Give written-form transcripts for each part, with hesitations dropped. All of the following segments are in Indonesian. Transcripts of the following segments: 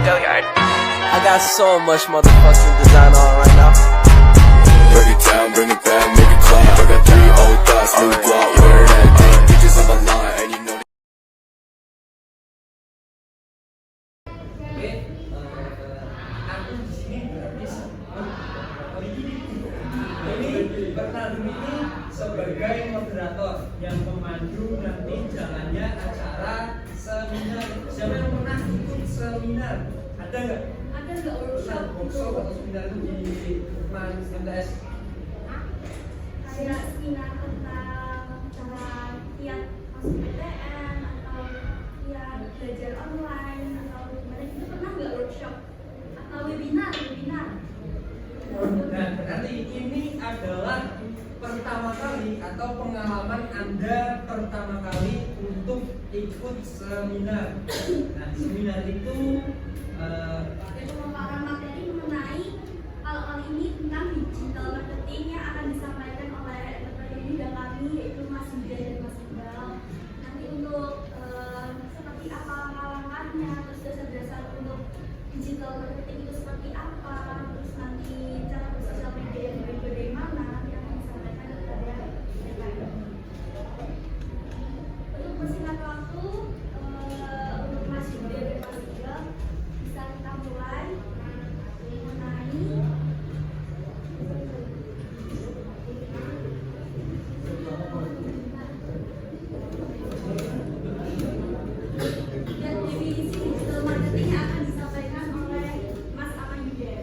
I got so much motherfucking design on right now. Break it down, bring it back, make it clap. I got 3 old thoughts, new block, where that day. Bitches on my line, and you know. Bernardo ini sebagai moderator yang memandu nanti jalannya acara seminar. Siapa yang pernah ikut seminar? Ada nggak? Ada nggak workshop atau seminar itu di MTS? Kayak seminar tentang cara tiap masuk PTN atau tiap belajar online atau gimana itu pernah nggak workshop atau webinar? Nah, berarti ini adalah pertama kali atau pengalaman Anda pertama kali untuk ikut seminar. Nah, seminar itu pemaparan materi mengenai hal ini tentang digital marketing yang akan disampaikan oleh entrepreneur muda kami yaitu Mas Yuda dan Mas Iqbal. Nanti untuk seperti apa langkah-langkahnya, terus dasar-dasar untuk digital marketing itu seperti apa, terus nanti cara bersosial media yang bagaimana yang akan disampaikan kepada mereka. Untuk persingkat waktu untuk Mas Yuda dan Mas Iqbal bisa kita mulai mengenai dan definisi digital marketing yang akan disampaikan oleh Mas Yuda.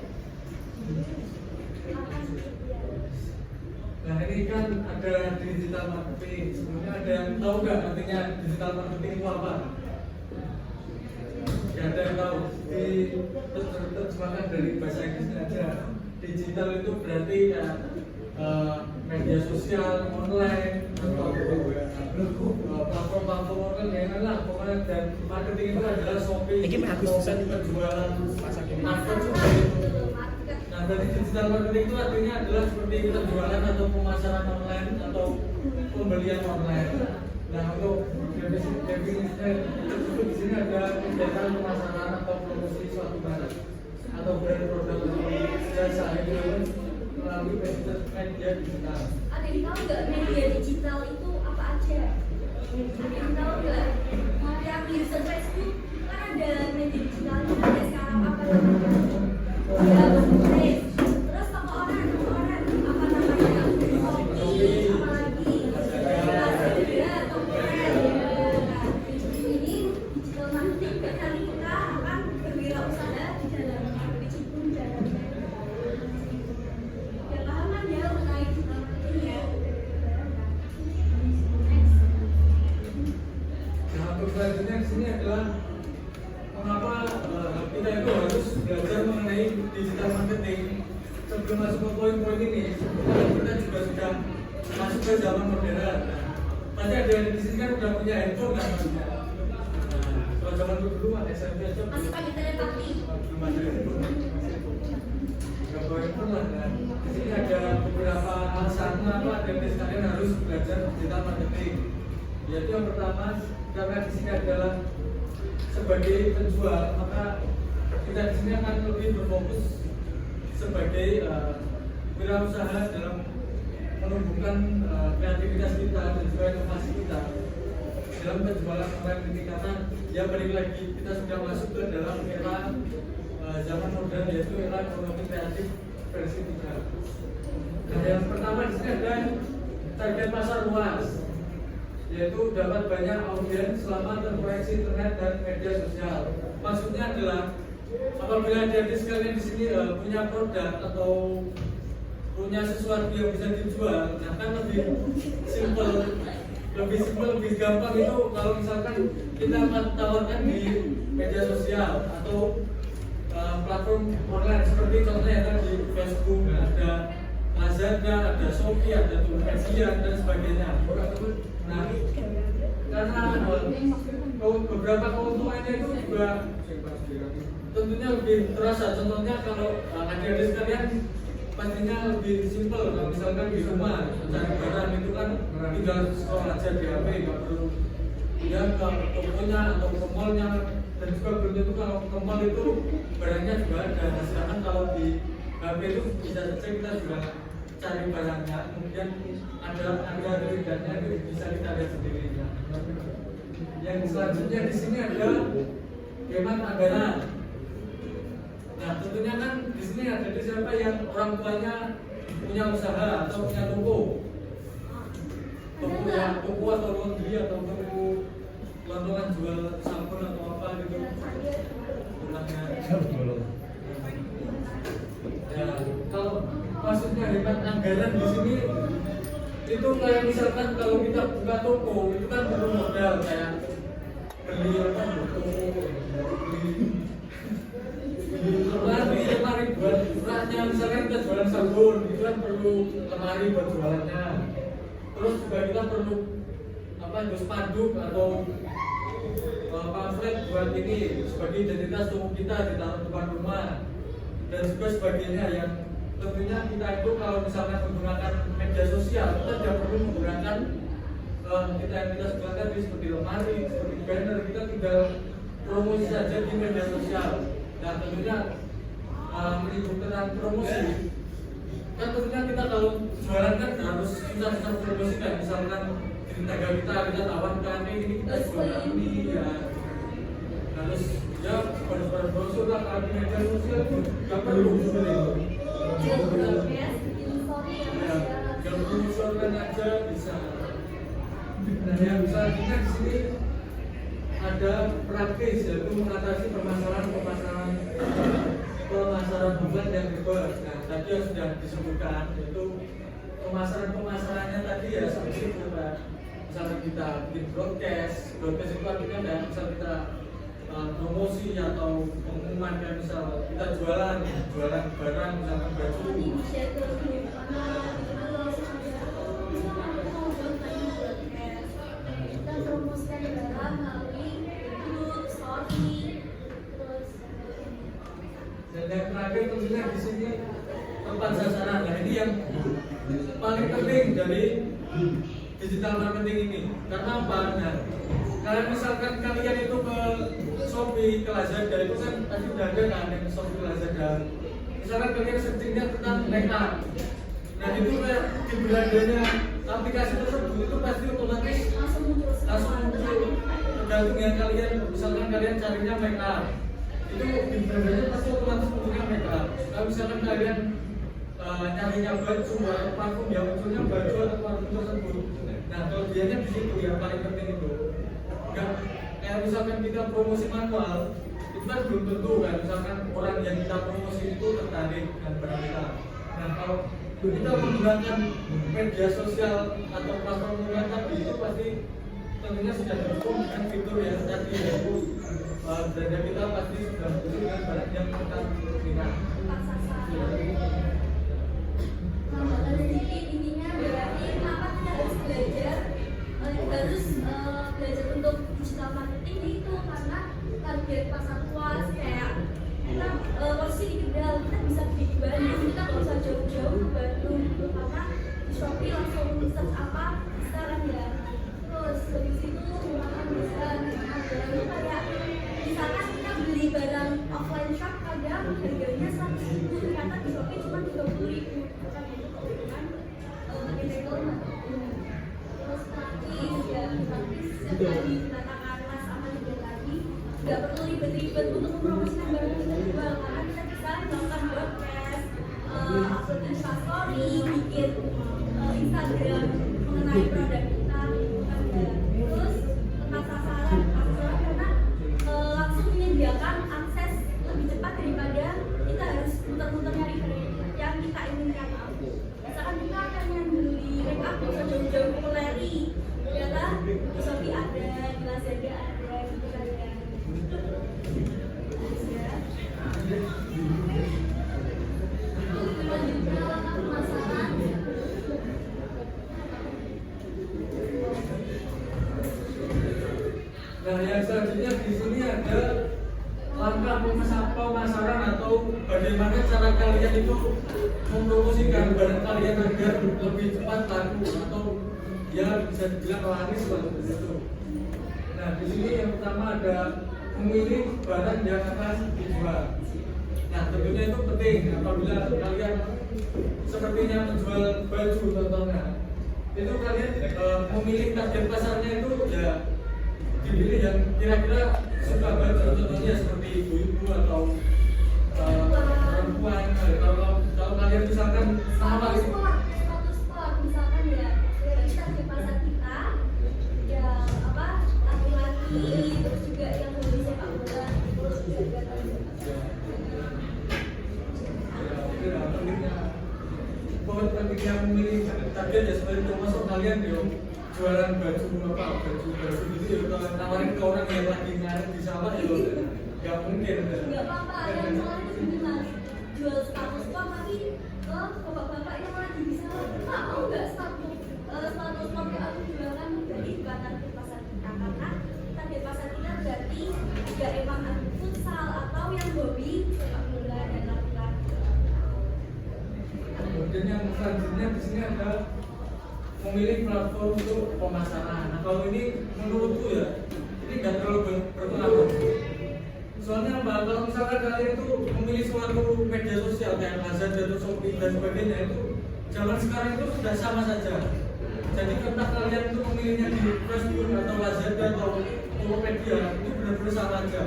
Nah, ini kan ada digital marketing. Sebenarnya ada yang tahu nggak artinya digital marketing itu apa? Nggak ada yang tahu. Terjemahkan dari bahasa Inggrisnya aja. Digital itu berarti ya, media sosial, online, atau platform-platform online yang lah. Pokoknya dan marketing itu adalah shopping, penjualan, market seperti itu. Nah, berarti digital marketing itu artinya adalah seperti kita jualan atau pemasaran online atau pembelian online. Nah, untuk definisinya itu di sini ada kegiatan pemasaran atau promosi suatu barang atau brand produk jasa itu melalui media digital. Ada yang tahu nggak media digital itu apa aja? Ada yang tahu nggak? Yang user Facebook kan ada media digitalnya, ada sekarang apa namanya? Ya, terus toko online apa namanya? Shopee, apa lagi? Ya, Tokopedia. Ini digital marketing dan kita akan berwirausaha di dalam meskipun dalam ya paham kan ya mengenai digital marketing ya. Nah, untuk selanjutnya di sini adalah mengapa kita itu harus belajar mengenai digital marketing. Sebelum masuk ke poin-poin ini, kita juga sudah masuk ke zaman modern. Pasti ada yang di sini kan udah punya handphone kan? Kalau zaman dulu ada SMP aja Masih pakai telepati. belum ada handphone. Nggak bawa handphone lah. Nah, di sini ada beberapa alasan kenapa kalian harus belajar digital marketing. Yaitu yang pertama, karena di sini adalah sebagai penjual, maka kita di sini akan lebih berfokus sebagai wirausaha dalam menumbuhkan kreativitas kita dan juga inovasi kita dalam penjualan online ini, karena ya balik lagi kita sudah masuk ke dalam era zaman modern, yaitu era ekonomi kreatif versi 3. Nah, yang pertama di sini ada target pasar luas, yaitu dapat banyak audiens selama terkoneksi internet dan media sosial. Maksudnya adalah apabila adik sekalian di sini punya produk atau punya sesuatu yang bisa dijual, akan lebih simpel, lebih gampang itu kalau misalkan kita tawarkan di media sosial atau platform online seperti contohnya kan di Facebook, ada Lazada, ada Shopee, ada Tokopedia dan sebagainya. Nah, karena beberapa keuntungannya itu juga tentunya lebih terasa. Contohnya kalau adik-adik sekalian pastinya lebih simpel. Kalau misalkan di rumah mencari barang itu kan tinggal scroll aja di HP, nggak perlu dia ke tokonya atau ke mallnya, dan juga belum seperti itu. Kalau ke mall itu barangnya juga ada. Nah, sedangkan kalau di HP itu bisa saja kita juga cari barangnya, kemudian ada tidaknya itu bisa kita lihat sendiri. Yang selanjutnya di sini ada hemat anggaran. Nah, tentunya kan di sini ada di siapa yang orang tuanya punya usaha atau punya toko atau laundry atau toko gelondongan jual sabun atau apa gitu. Ya, kalau maksudnya hemat anggaran di sini itu kayak misalkan kalau kita buka toko itu kan perlu modal kayak beli apa lemari buat ukurannya, misalkan kita jualan sabun itu kan perlu lemari buat jualannya. Terus juga kita perlu apa itu spanduk atau pamflet buat ini sebagai identitas toko kita ditaruh depan rumah dan juga sebagainya. Yang tentunya kita itu kalau misalkan menggunakan media sosial kita tidak perlu menggunakan kita sebenarnya seperti lemari, seperti banner, kita tinggal promosi saja di media sosial. Nah, tentunya menimbulkan promosi. Kan tentunya kita kalau jualan kan harus susah promosi kan, misalkan di tangga kita tawarkan ini kita jualan ini ya. Harus ya brosur lah kalau di media sosial nggak perlu sebenarnya. Kalau brosur aja bisa. Nah, yang selanjutnya di sini ada praktis yaitu mengatasi permasalahan bukan yang ribet. Nah, tadi yang sudah disebutkan yaitu pemasarannya tadi ya seperti itu Pak. Misalnya kita bikin broadcast itu artinya kayak misal kita promosi atau pengumuman kayak misal kita jualan barang misalkan baju. Dan yang terakhir tentunya di sini tempat sasaran. Nah, ini yang paling penting dari digital marketing ini. Karena apa? Nah, kalau misalkan kalian itu ke Shopee, ke Lazada itu kan tadi udah ada kan yang Shopee, Lazada. Misalkan kalian searchingnya tentang makeup. Nah, itu kayak di beladanya aplikasi tersebut itu pasti otomatis langsung muncul. Tergantung yang kalian, misalkan kalian carinya makeup. Itu di beladanya pasti otomatis munculnya makeup. Kalau misalkan kalian nyarinya baju atau parfum yang munculnya baju atau parfum tersebut. Nah, kelebihannya di situ yang paling penting itu. Enggak kayak misalkan kita promosi manual, itu kan belum tentu kan misalkan orang yang kita promosi itu tertarik dengan barang kita. Nah, kalau kita menggunakan media sosial atau platform online tadi itu pasti tentunya sudah didukung dengan fitur yang tadi yaitu berada kita pasti sudah muncul dengan barang yang kita minat. Jadi intinya berarti kenapa kita harus belajar untuk digital marketing itu karena target pasar luas kayak kita posisi di Kendal kita bisa beli di Bandung, kita nggak usah jauh-jauh ke Bandung gitu karena di Shopee langsung search apa sekarang ya. Terus dari situ menggunakan bisa kayak misalkan kita beli barang offline shop kadang harganya 100.000 ternyata di Shopee cuma 30.000 kan itu keuntungan entertainment. Terus praktis ya praktis yang tadi dikatakan Mas sama juga tadi nggak perlu ribet-ribet untuk mempromosikan barang kita jual karena kita bisa melakukan broadcast, upload instastory, bikin Instagram mengenai produk kita gitu kan ya. Terus tepat sasaran karena langsung menyediakan akses lebih cepat daripada kita harus muter-muter nyari yang kita inginkan. Misalkan kita pengen beli make up bisa jauh-jauh ke Leri, ya kan? Di Shopee ada, di Lazada ada, gitu kan ya. Nah, yang selanjutnya di sini ada langkah pemasaran atau bagaimana cara kalian itu mempromosikan barang kalian agar lebih cepat laku atau ya bisa dibilang laris seperti itu. Nah, di sini yang pertama ada memilih barang yang akan dijual. Nah, tentunya itu penting apabila kalian sepertinya menjual baju contohnya. Itu kalian memilih target pasarnya itu ya dipilih yang kira-kira suka baju, contohnya seperti ibu-ibu atau perempuan. Kalau kalian misalkan sama itu sepatu sport misalkan ya target pasar kita ya apa laki-laki terus juga yang hobi sepak bola terus juga pentingnya memilih target ya seperti itu. Masuk kalian yo jualan baju baju gitu ya kalau nawarin ke orang yang lagi ngaret di sawah ya nggak mungkin. nggak apa-apa yang soalnya itu gini mas jual sepatu sport tapi bapak-bapak yang lagi di sana pak mau nggak sepatu sport yang aku jualan jadi bukan target pasar kita karena target pasar kita berarti ya emang ada futsal atau yang hobi sepak bola dan laki-laki. Kemudian yang selanjutnya di sini ada memilih platform untuk pemasaran. Nah kalau ini menurutku ya ini nggak terlalu berpengaruh. Soalnya apa? Kalau misalkan kalian itu memilih suatu media sosial kayak Lazada atau Shopee dan sebagainya itu zaman sekarang itu sudah sama saja. Jadi entah kalian itu memilihnya di Facebook atau Lazada atau Tokopedia itu benar-benar sama saja.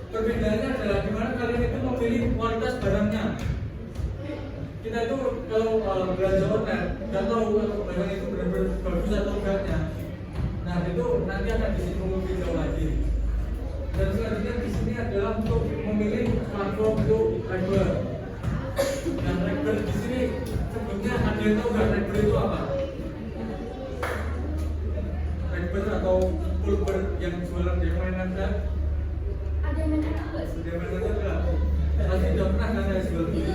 Perbedaannya adalah di mana kalian itu memilih kualitas barangnya. Kita itu kalau belanja online nggak tahu barang itu benar-benar bagus atau enggaknya. Nah itu nanti akan disinggung lebih jauh lagi. Dan selanjutnya di sini adalah untuk memilih platform untuk Rekber. Dan Rekber di sini sebutnya ada yang tahu nggak Rekber itu apa? Rekber atau pulper yang jualan di mainan kan? Ada yang menarik nggak sih? Di mainan enggak? Pasti udah pernah kan ya jual gitu.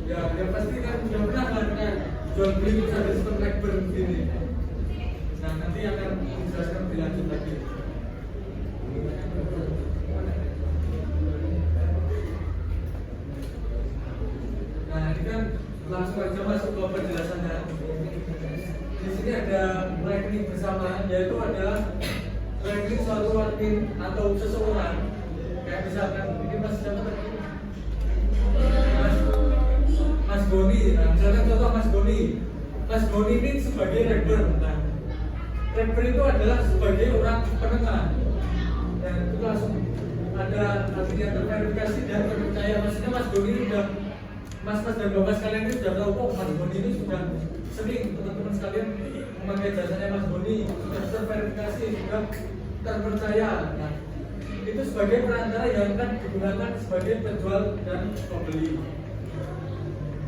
Ya pasti kan udah pernah kan jual beli bisa ada sistem Rekber begini. Nah nanti akan menjelaskan lebih lanjut lagi. Nah ini kan langsung aja masuk ke penjelasannya. Di sini ada rekening bersama, yaitu adalah rekening suatu admin atau seseorang. Kayak misalkan ini Mas siapa tadi? Mas Goni. Nah misalkan contoh Mas Goni. Mas Goni ini sebagai Rekber. Nah, Rekber itu adalah sebagai orang penengah. Dan itu langsung ada artinya terverifikasi dan terpercaya. Maksudnya Mas Goni ini sudah Mas-mas dan bapak sekalian ini sudah tahu kok Mas Goni ini sudah sering teman-teman sekalian memakai jasanya Mas Goni, sudah terverifikasi, sudah terpercaya. Nah, itu sebagai perantara yang akan digunakan sebagai penjual dan pembeli.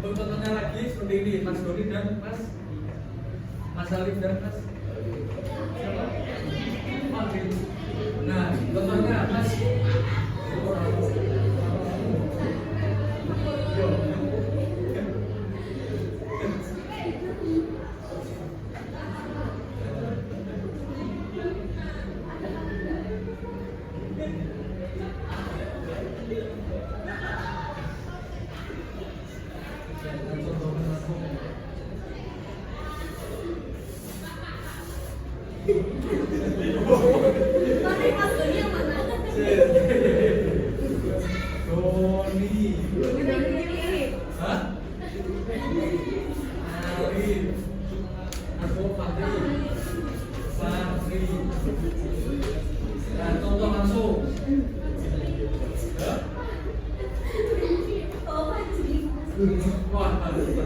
Untuk contohnya lagi seperti ini, Mas Goni dan Mas Alif dan Mas siapa? Alif. Nah, contohnya Mas Tapi Mas Goni yang mana? Goni. Hah? Arif. Aku Fahri. Fahri. Nah, contoh langsung. Hah? Oh, Fajri. Wah, Fahri.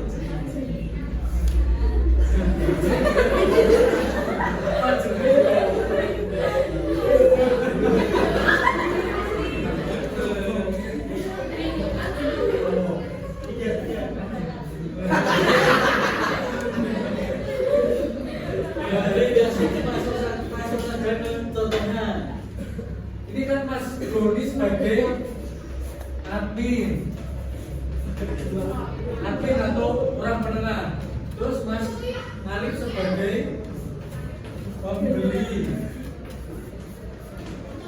Ini kan Mas Goni sebagai admin atau orang penengah. Terus Mas Alif sebagai pembeli.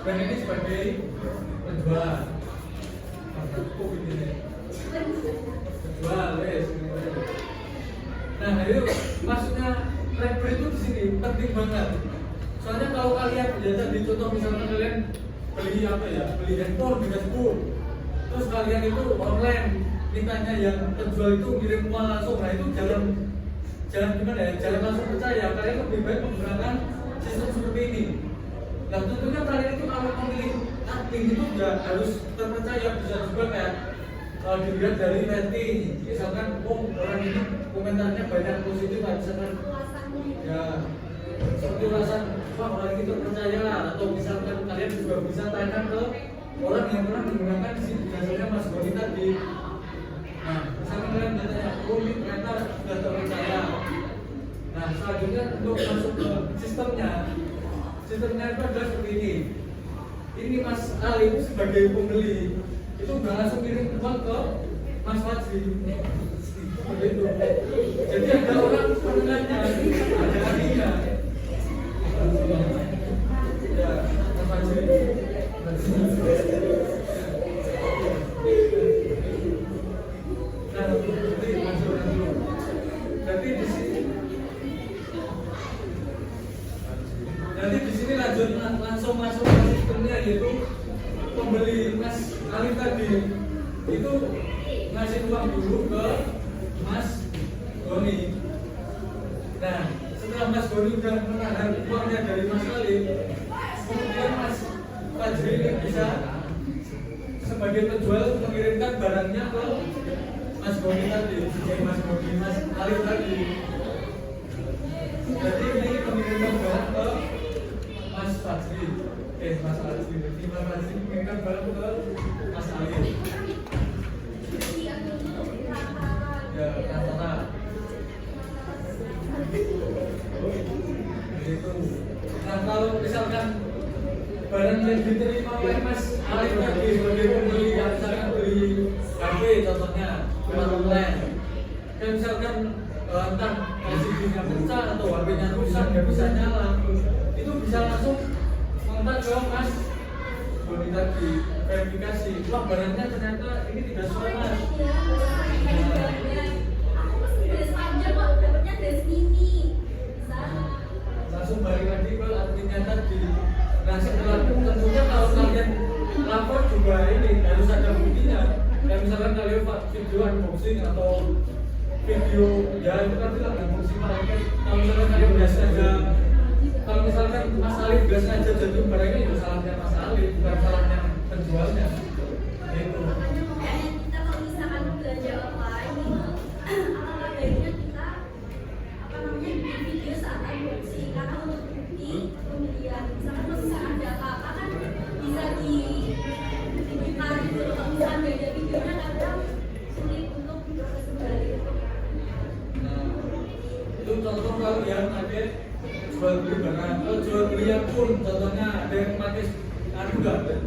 Dan ini sebagai penjual. Cukup ini. Penjual, wes. Nah, itu maksudnya Rapper itu di sini penting banget. Soalnya kalau kalian biasa di contoh misalnya kalian beli apa ya, beli handphone di Facebook, terus kalian itu online mintanya yang penjual itu kirim uang langsung, nah itu jangan gimana ya, jangan langsung percaya. Kalian lebih baik menggunakan sistem seperti ini. Nah tentunya kalian itu kalau memilih admin itu juga harus terpercaya, bisa juga kayak kalau dilihat dari rating, misalkan orang ini komentarnya banyak positif, misalkan ya seperti ulasan wah orang itu terpercaya, atau misalkan kalian juga bisa tanya ke orang yang pernah menggunakan jasanya Mas Boni tadi. Nah misalkan kalian bertanya, oh ini ternyata sudah terpercaya. Nah selanjutnya untuk masuk ke sistemnya itu adalah seperti ini. Ini Mas Alif sebagai pembeli itu nggak langsung kirim uang ke Mas Fajri begitu. Jadi ada orang penengahnya, ada ahlinya. Ya, Mas Fajri. Nah, jadi masuk dulu. Jadi di sini. Nanti di sini langsung masuk ke sistemnya, yaitu pembeli Mas Alif tadi itu ngasih uang dulu ke Mas Boni. Nah setelah Mas Boni udah menahan uangnya dari Mas Alif, kemudian Mas Fajri ini bisa sebagai penjual mengirimkan barangnya ke Mas Boni tadi, Mas Boni, Mas Alif tadi. Jadi ini mengirimkan barang ke Mas Fajri, Mas Fajri, jadi Mas Fajri mengirimkan barang ke Mas Alif. Ya, kata gitu. Nah kalau misalkan barang yang diterima oleh Mas Alif tadi sebagai pembeli, yang misalkan beli HP contohnya lewat online, kayak misalkan entah LCD-nya pecah atau HP-nya rusak nggak bisa nyala, itu bisa langsung kontak ke Mas Boni tadi, verifikasi, wah barangnya ternyata ini tidak sesuai Mas. Langsung balik lagi ke adminnya tadi. Nah setelah tentunya kalau kalian lapor juga ini harus ada buktinya. Kayak misalkan kalian video unboxing atau video ya itu kan bilang unboxing market. Kalau misalkan kalian biasa aja, kalau misalkan Mas Alif biasa aja jadi barangnya itu salahnya Mas Alif, bukan salahnya penjualnya. Gitu. Kita kalau misalkan belanja online itu alangkah baiknya kita bikin video saat unboxing, karena untuk bukti kemudian misalkan kalau misalkan ada apa-apa kan bisa dibuka gitu. Kalau misalkan nggak ada videonya kadang sulit untuk diproses kembali. Nah itu contoh kalau yang ada jual beli barang, kalau jual beli pun contohnya ada yang pakai enggak kayak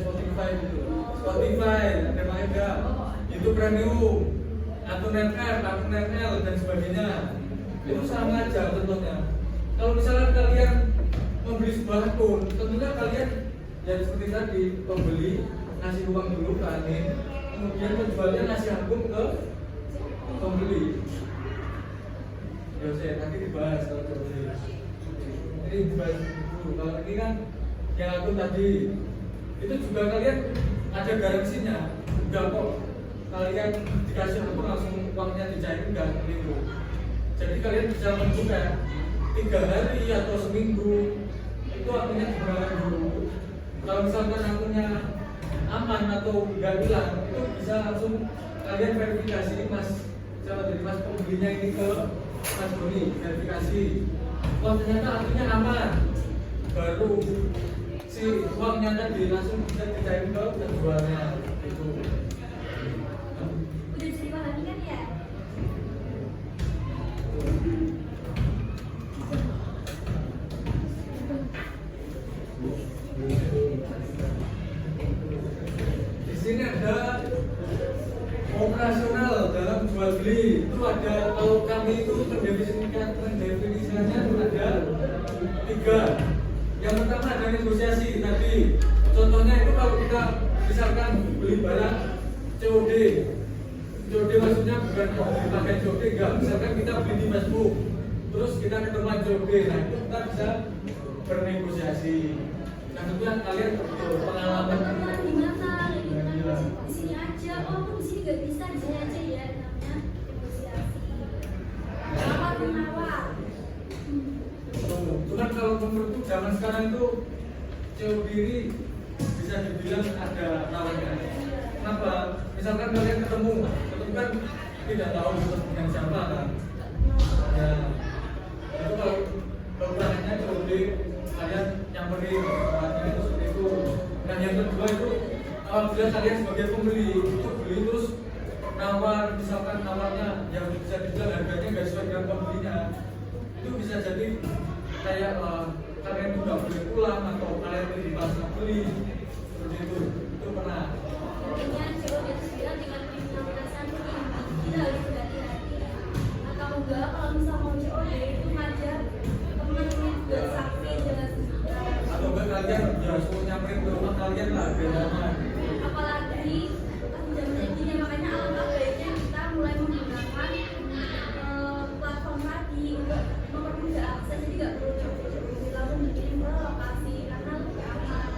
Spotify gitu, Spotify ada Maeda itu premium, akun NL dan sebagainya, itu sama aja contohnya. Kalau misalnya kalian membeli sebuah akun, tentunya kalian ya seperti tadi, pembeli ngasih uang dulu ke admin, kemudian penjualnya ngasih akun ke pembeli. Ya saya nanti dibahas kalau pembeli. Ini dibahas dulu. Kalau ini kan yang akun tadi itu juga kalian ada garansinya, enggak kok kalian dikasih akun langsung uangnya dicair, enggak gitu. Jadi kalian bisa menunggu kayak 3 hari atau seminggu, itu akunnya digunakan dulu. Kalau misalkan akunnya aman atau enggak hilang, itu bisa langsung kalian verifikasi Mas, siapa dari Mas pembelinya ini ke Mas Boni, verifikasi. Wah ternyata akunnya aman, baru si uangnya tadi langsung bisa dicair ke penjualnya itu. Udah bisa dipahami kan ya? Di sini ada operasional dalam jual beli. Itu ada, kalau kami itu pendefinisiannya ada 3. Yang pertama ada negosiasi tadi. Contohnya itu kalau kita misalkan beli barang COD, COD maksudnya bukan pakai COD, enggak. Misalkan kita beli di Facebook, terus kita ketemu COD, nah itu kita bisa bernegosiasi. Nah itu yang kalian pengalaman. Teman di mana? Di sini aja. Oh, aku di sini nggak bisa, di sini aja ya. Namanya negosiasi. Tawar menawar. Cuman kalau menurutku zaman sekarang itu COD ini bisa dibilang ada lawannya. Kenapa? Misalkan kalian ketemu kan tidak tahu dengan siapa kan. Ya, itu kalau perannya COD kalian nyamperin tempatnya itu seperti itu. Dan yang kedua itu apabila kalian sebagai pembeli itu beli terus nawar, misalkan nawarnya yang bisa dibilang harganya nggak sesuai dengan pembelinya, itu bisa jadi kayak kalian itu nggak boleh pulang atau kalian itu dipaksa beli seperti itu pernah. Intinya COD itu bilang dengan perasaan kita harus berhati-hati. Atau enggak kalau misal mau COD itu ngajar temen juga sakit dengan Atau enggak kalian ya suruh nyamperin ke rumah kalian lah bedanya. apalagi zaman ini makanya alangkah baiknya kita mulai menggunakan platform tadi untuk mempermudah akses, jadi nggak perlu jauh-jauh lalu dikirim ke lokasi karena lebih aman.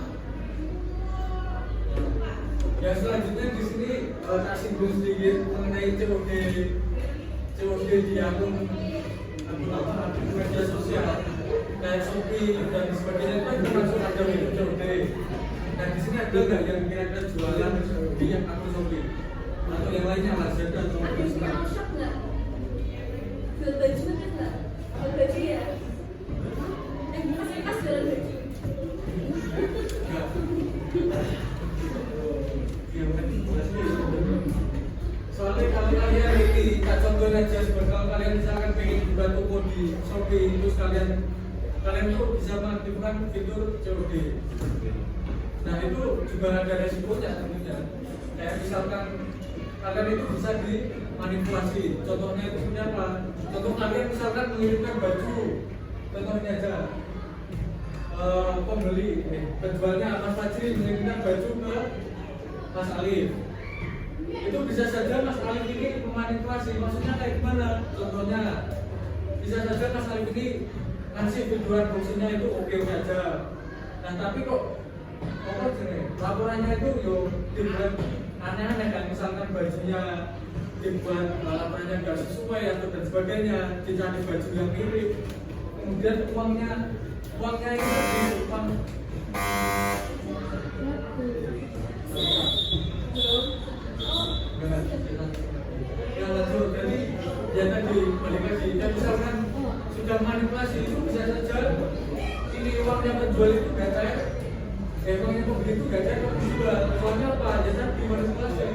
Ya selanjutnya di sini tak singgung sedikit mengenai COD di akun media sosial kayak Shopee dan sebagainya itu kan termasuk ada COD. Nah di sini ada nggak yang kira-kira jualan di akun Shopee atau yang lainnya Lazada atau Ada yang Instagram? jual shop nggak? Jual baju kan nggak? Jual baju ya? Pas jualan baju. Soalnya kalau kalian ini tak contohnya aja kalau kalian misalkan pengen buka toko di Shopee terus kalian tuh bisa mengaktifkan fitur COD. Nah itu juga ada resikonya tentunya. Kayak misalkan kalian itu bisa dimanipulasi. Contohnya itu apa? Contoh kalian misalkan mengirimkan baju, contohnya aja pembeli, penjualnya Mas Fajri mengirimkan baju ke Mas Alif. Itu bisa saja Mas Alif ini memanipulasi, maksudnya kayak gimana? Contohnya bisa saja Mas Alif ini ngasih tujuan fungsinya itu oke saja. Nah tapi kok laporannya itu dibuat aneh-aneh kan, misalkan bajunya dibuat laporannya nggak sesuai atau dan sebagainya, dicari baju yang mirip, kemudian uangnya itu uang yang lanjut. Jadi ya tadi balik lagi, dan misalkan sudah manipulasi itu bisa saja ini uangnya penjual itu gak cair, uangnya pembeli itu gak cair tapi juga uangnya apa aja tadi manipulasi.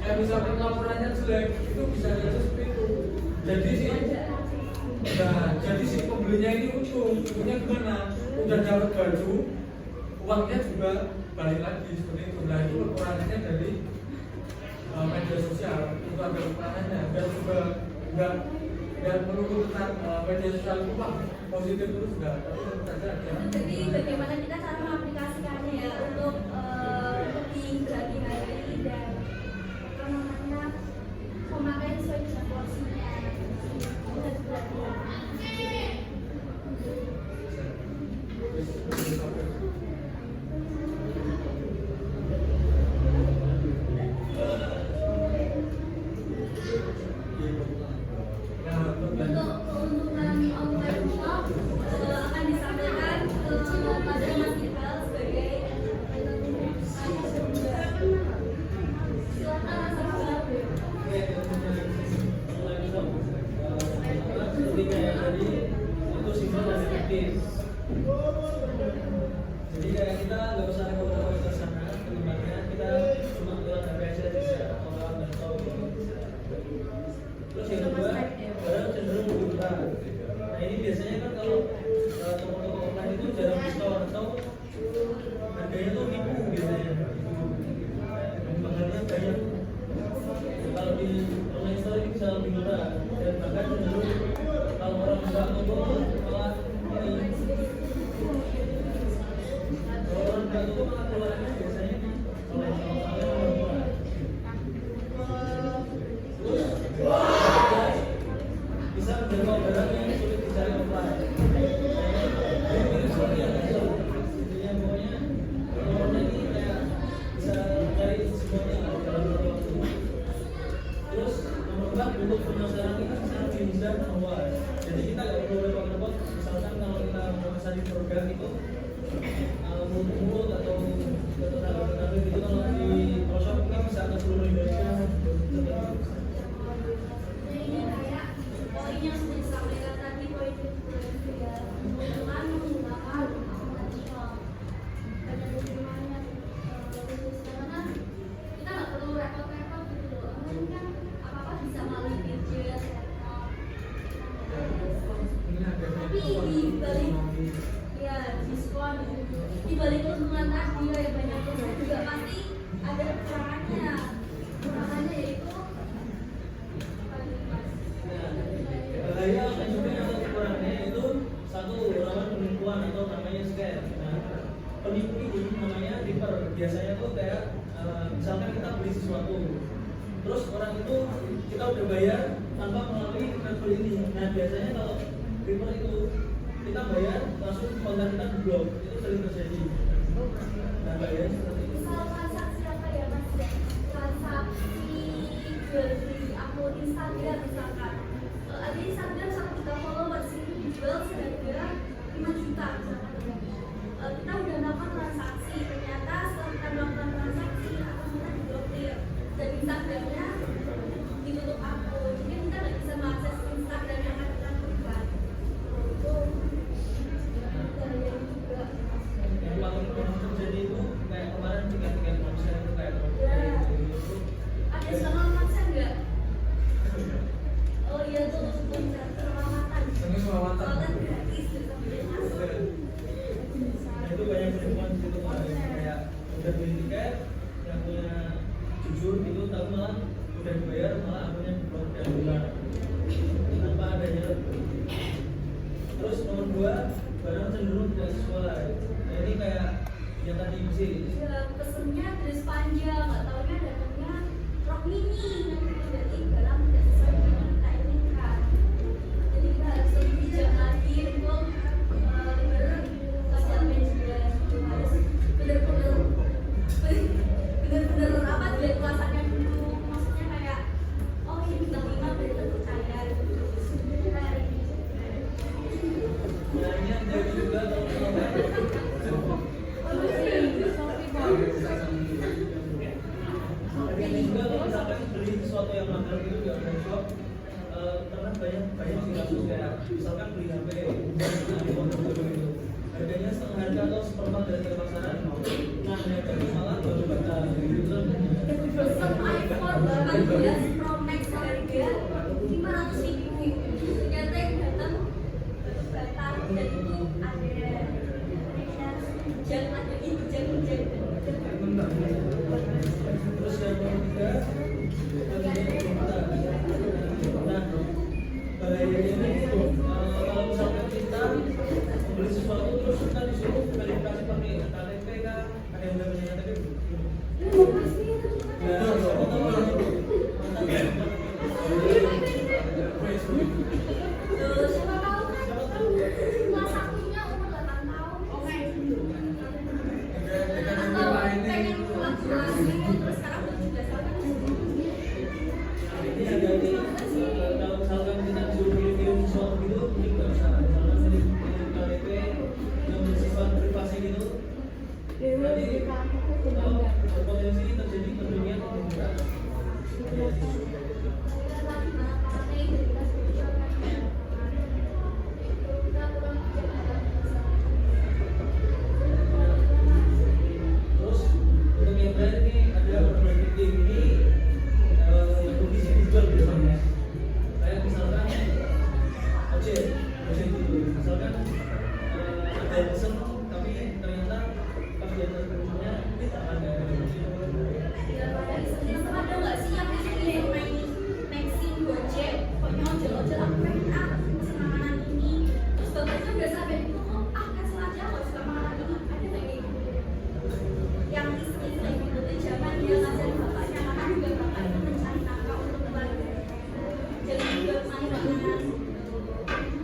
Kayak misalkan laporannya jelek itu bisa saja seperti itu. Jadi si pembelinya ini untungnya gimana? Udah dapat baju, uangnya juga balik lagi seperti itu. Nah itu kekurangannya dari media sosial, itu ada kekurangannya. Dan juga nggak melulu tentang media sosial itu pak positif terus nggak, tapi tentu saja ada. Jadi bagaimana kita cara mengaplikasikannya ya untuk lebih berhati-hati dan memakai sesuai dengan porsinya. Kita berhati-hati. Untuk keuntungan online shop akan disampaikan pada Mas Iqbal sebagai silakan Mas Iqbal. Itu simpel dan efektif. Jadi kayak kita nggak usah rekor ke sana, kelimpahannya kita cuma lewat HP aja bisa, atau lewat laptop bisa. Terus yang kedua, barang cenderung lebih murah. Nah ini biasanya kan kalau toko-toko offline itu jarang diskon atau harganya tuh nipu biasanya. Bahannya banyak. Kalau di online store ini bisa lebih murah dan bahkan cenderung kalau orang nggak toko malah ini. Kalau orang nggak toko malah keluarannya biasanya di online store lebih murah. merasa diprogram itu mulut atau tetangga gitu kalau di pelosok mungkin bisa ke seluruh Indonesia seperti itu. Nah ini kayak poin yang sudah disampaikan tadi, poin ya dengan menggunakan pada hubungannya karena kita nggak perlu repot-repot gitu loh, kan apa-apa bisa melalui gadget. Tapi di balik ya diskon, di balik keuntungan tadi ya banyak dosa juga pasti ada kekurangannya. Kekurangannya yaitu Bahaya manajemen atau kekurangannya itu satu rawan penipuan atau namanya scam. Nah, penipu ini namanya deeper. Biasanya tuh kayak misalkan kita beli sesuatu, terus orang itu kita udah bayar tanpa melalui travel ini. Nah biasanya kalau deeper itu kita bayar langsung kontak kita di blok, itu sering terjadi. Nah bahaya seperti itu. misal transaksi apa ya mas ya, transaksi jual beli akun Instagram misalkan, ada Instagram 1 juta followers itu dijual seharga 5 juta misalkan. Kita udah melakukan transaksi, ternyata setelah kita melakukan transaksi akun kita diblokir dan Instagramnya ditutup akun, jadi kita nggak bisa mengakses Instagram yang akan kita lakukan. Itu bahaya juga. Yang paling terjadi itu kayak kemarin tiket-tiket konser itu kayak Ya. gitu. Ada selama konser nggak? Oh iya tuh konser selamatan. Seneng selamatan. Soalnya gratis bisa beli masuk. Nah itu banyak penipuan gitu kayak udah beli tiket yang punya jujur gitu tapi malah udah dibayar malah akunnya diblok dan bulan tanpa adanya. Terus nomor 2 barang cenderung tidak sesuai. Nah ini kayak yang tadi sih Ya pesennya dress panjang, nggak taunya datangnya rok mini, yang berarti barang tidak sesuai dengan yang kita inginkan. Jadi kita harus lebih bijak lagi untuk sosial media. Harus bener-bener apa dilihat ulasannya dulu. Maksudnya kayak oh ini bintang 5 berarti terpercaya gitu. nah ini yang jadi juga kalau ini juga kalau misalkan beli sesuatu yang mahal gitu di online shop pernah banyak sih kasus kayak misalkan beli HP iPhone gitu harganya setengah harga atau seperempat dari pasaran nah harganya malah baru batal gitu kan. Pesen iPhone 14 Pro Max harga 500.000, ternyata yang datang batal dan itu ada jangan ada jangan Terus yang ketiga nah bahayanya itu kalau misalkan kita beli sesuatu terus kita disuruh verifikasi pakai KTP kah ada yang udah punya KTP siapa tahu kan kelas satunya umur 8 tahun atau pengen pulang kelas terus sekarang udah 17 tahun kan ini hati-hati kalau misalkan kita disuruh kirim sesuatu gitu ini nggak usah misalkan kirim KTP yang bersifat privasi gitu nanti berpotensi terjadi kerugian atau tidak. Terus untuk yang terakhir ini ada marketing ini yang kondisi dijual biasanya kayak misalkan ojek itu misalkan ada yang pesen tapi ternyata pas dia terima tidak ada ya pada iseng ada nggak sih yang main Maxim Gojek pokoknya ojol-ojol aku pengen pesen makanan ini terus bapaknya udah sampai cancel aja nggak suka makanan ini ada kayak gitu yang iseng kayak gitu tuh zaman dia ngajak bapaknya makan juga bapaknya mencari nafkah untuk keluarga jadi juga main-mainan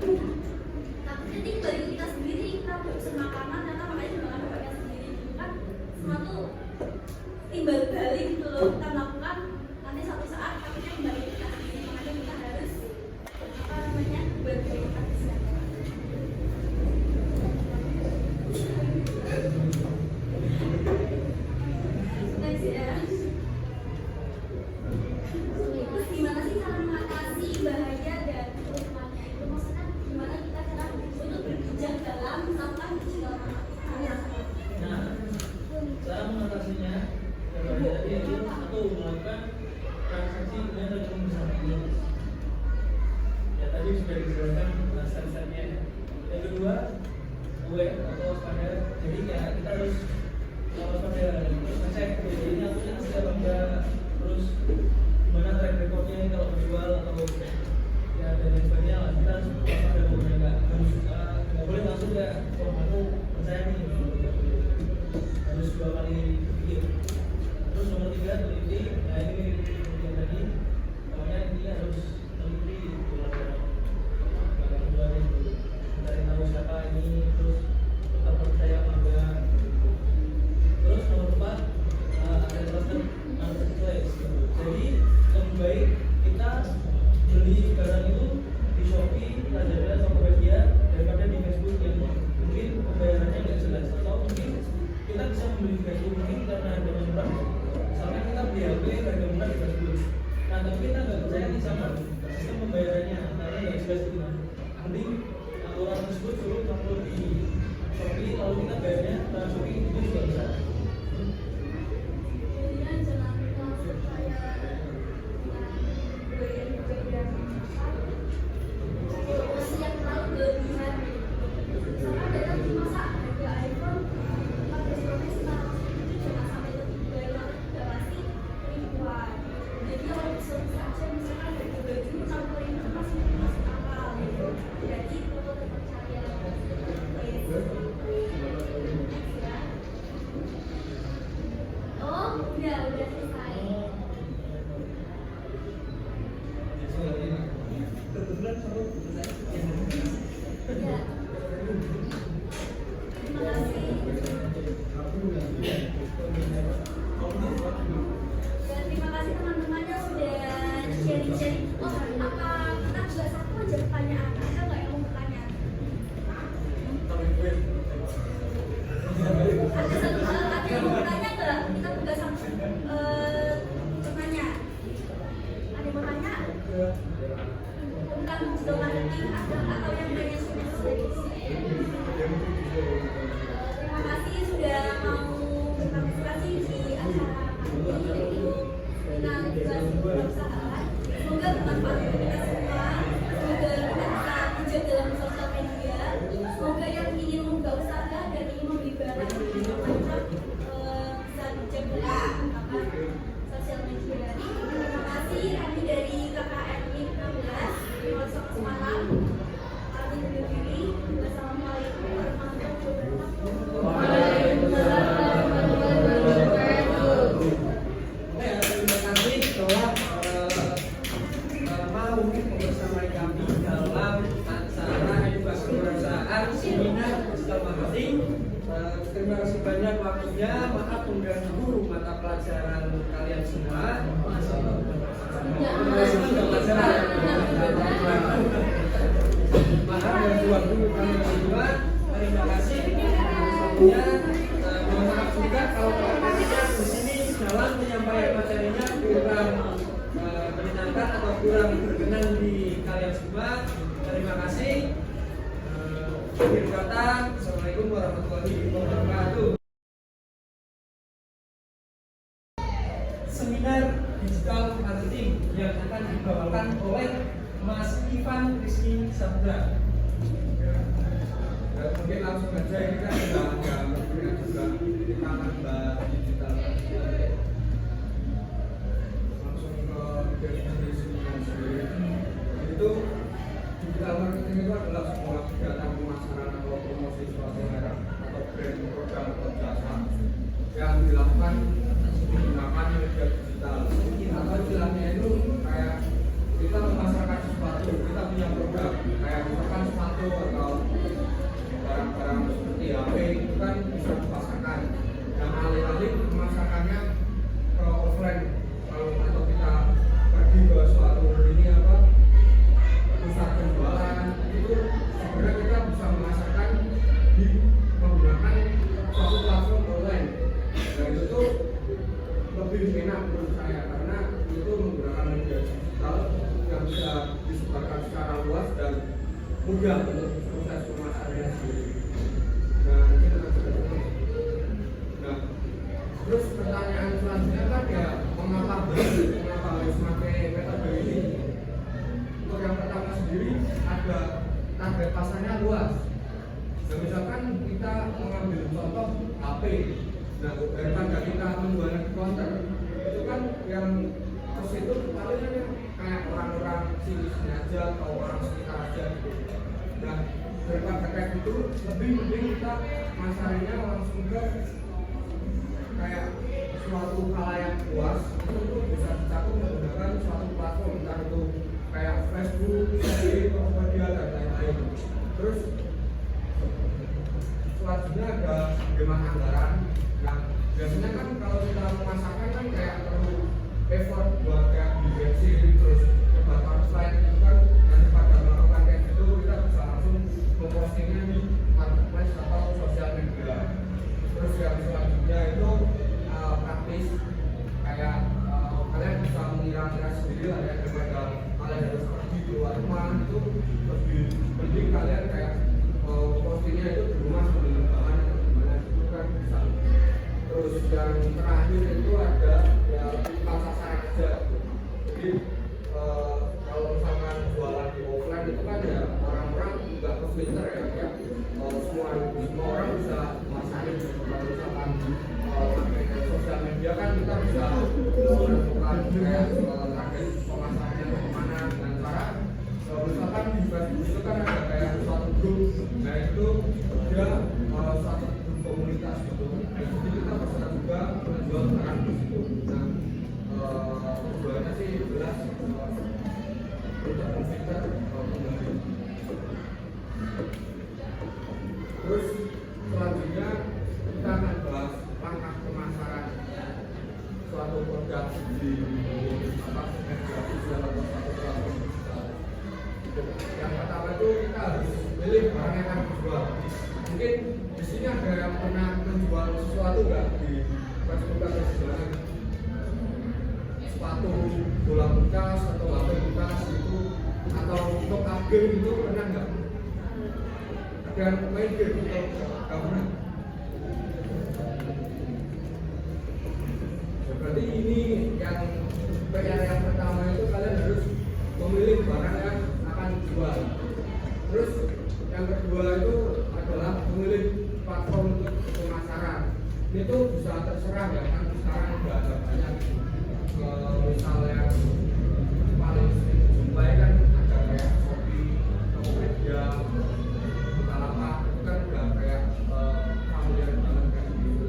tapi nanti balik kita sendiri kita pesen makanan ternyata makanya juga kan bapaknya sendiri gitu kan semua tuh timbal balik gitu loh kita lakukan nanti suatu saat akhirnya kembali kita sendiri makanya kita harus apa namanya berterima kasih. step-stepnya. Yang kedua, aware atau waspada. Jadi kayak kita harus waspada, terus ngecek ini akunnya asli apa enggak, terus gimana track recordnya kalau menjual atau ya dan lain sebagainya lah. Kita harus waspada pokoknya, nggak boleh langsung ya kalau aku percaya nih, harus 2 kali pikir. Terus nomor 3, teliti. Nah ini yang tadi pokoknya intinya harus teliti cari tahu siapa ini, terus tetap percaya apa enggak. Terus nomor 4, ada trusted marketplace. Jadi lebih baik kita beli barang itu di Shopee, Lazada, Tokopedia daripada di Facebook yang mungkin pembayarannya nggak jelas, atau mungkin kita bisa membeli di Facebook mungkin karena harganya murah. Misalnya kita beli HP harga murah di Facebook, nah tapi kita nggak percaya nih sama sistem pembayarannya karena nggak jelas itu. Nanti orang tersebut suruh upload di Shopee, lalu kita bayarnya dengan Shopee itu juga bisa. Kemudian jangan lupa supaya goyang-goyang promosi yang terlalu berlebihan. Sama ada tadi masa harga iPhone 14 Pro Max sekarang itu jangan sampai lebih dari udah pasti ribuan. Jadi kalau bisa aja misalkan harga baju 60.000 itu masih akal gitu. Jadi toko terpercaya. Oh, udah selesai. Kebetulan selalu Ya. Terima kasih. Dan terima kasih teman-teman yang sudah sharing-sharing. Oh, apa kita juga satu aja pertanyaan? Ada nggak yang mau bertanya? Ada satu hal, ada yang mau bertanya nggak? Kita juga satu bertanya. Ada yang mau tanya? Tentang digital marketing atau yang lainnya sudah dari sini. Terima kasih sudah mau berpartisipasi di acara kami yaitu dengan tugas perusahaan. Semoga bermanfaat bagi kita semua. Semoga kita bisa bijak dalam sosial media. Semoga yang ingin membuka usaha dan ingin membeli barang di macam bisa bijak dalam menggunakan sosial media. Terima kasih kami dari KKN 16 Masuk semalam. Kami undur diri. Wassalamualaikum warahmatullahi wabarakatuh. Waalaikumsalam warahmatullahi wabarakatuh. Oke, terima kasih telah mau bersama kami dalam acara edukasi perusahaan seminar digital marketing. Terima kasih banyak waktunya. Maaf mengganggu mata pelajaran kalian semua. Maaf mengganggu waktu kalian semua. Terima kasih. Waktunya. Mohon maaf juga kalau prakteknya di sini dalam menyampaikan materinya kurang menyenangkan atau kurang berkenan di kalian semua. Terima kasih. Akhir kata, Assalamualaikum warahmatullahi wabarakatuh. Seminar digital marketing yang akan dibawakan oleh Mas Ivan Rizky Sabda. Mungkin langsung aja ini kan sudah juga kita akan bahas digital marketing. Langsung ke definisinya sendiri. Itu digital marketing itu adalah sebuah kegiatan pemasaran atau promosi suatu merek atau brand produk atau jasa yang dilakukan menggunakan media digital. Atau istilahnya itu kayak kita memasarkan sesuatu, kita punya produk kayak misalkan sepatu atau barang-barang seperti HP itu kan bisa dipasarkan. Dan alih-alih memasarkannya ke offline atau kita pergi ke suatu ini apa pusat penjualan itu sebenarnya kita bisa memasarkan di menggunakan suatu platform online. Dan itu tuh lebih enak menurut saya karena itu menggunakan media digital yang bisa disebarkan secara luas dan mudah untuk proses pemasarannya sendiri. Nah, mungkin akan seperti itu. Nah, terus pertanyaan selanjutnya kan ya mengapa harus memakai metode ini? Untuk yang pertama sendiri ada target Nah, misalkan kita mengambil contoh HP, nah daripada kita membuat di counter, itu kan yang ke situ paling kayak orang-orang sini aja atau orang sekitar aja gitu. Nah, daripada kayak gitu, lebih mending kita masalahnya langsung ke kayak suatu khalayak luas, itu bisa dicakup menggunakan suatu platform, entah itu kayak Facebook, Tokopedia dan lain-lain. Terus selanjutnya ada skema anggaran. Nah, biasanya kan kalau kita memasarkan kan kayak perlu effort buat kayak di bensin, terus nyebar slide itu kan, nanti pada melakukan kayak gitu kita bisa langsung mempostingnya di marketplace atau sosial media. Terus yang selanjutnya itu praktis, kayak kalian bisa mengira-ngira sendiri lah ya, daripada kalian harus pergi keluar rumah, itu lebih penting kalian kayak postingnya itu di rumah sambil bahan atau gimana itu kan bisa. Terus yang terakhir itu ada ya tepat sasaran aja. Jadi kalau misalkan jualan di offline itu kan ya orang-orang nggak ke filter ya, kayak semua orang bisa masakin. Kalau misalkan pakai sosial media kan kita bisa menentukan kayak target pemasarannya kemana dengan cara misalkan di Facebook itu kan ada kayak suatu grup, nah itu dia suatu grup komunitas gitu. Jadi kita bisa juga menjual barang di situ. Nah, tujuannya sih jelas untuk memfilter pembeli. Terus selanjutnya kita akan bahas langkah pemasaran suatu produk di media sosial atau suatu platform digital. Yang pertama itu kita harus pilih barang yang akan dijual. Mungkin di sini ada yang pernah menjual sesuatu nggak di Facebook atau sebelah sepatu bola bekas atau HP bekas itu atau untuk game itu pernah nggak? Ada yang main game atau nggak pernah? Berarti ini yang PR yang pertama itu kalian harus memilih barang yang akan dijual. Terus yang kedua itu adalah memilih platform untuk pemasaran. Itu bisa terserah ya, kan sekarang udah ada banyak. Misalnya paling sering dijumpai kan ada kayak Shopee, Tokopedia, Bukalapak, itu kan udah kayak familiar banget kan gitu.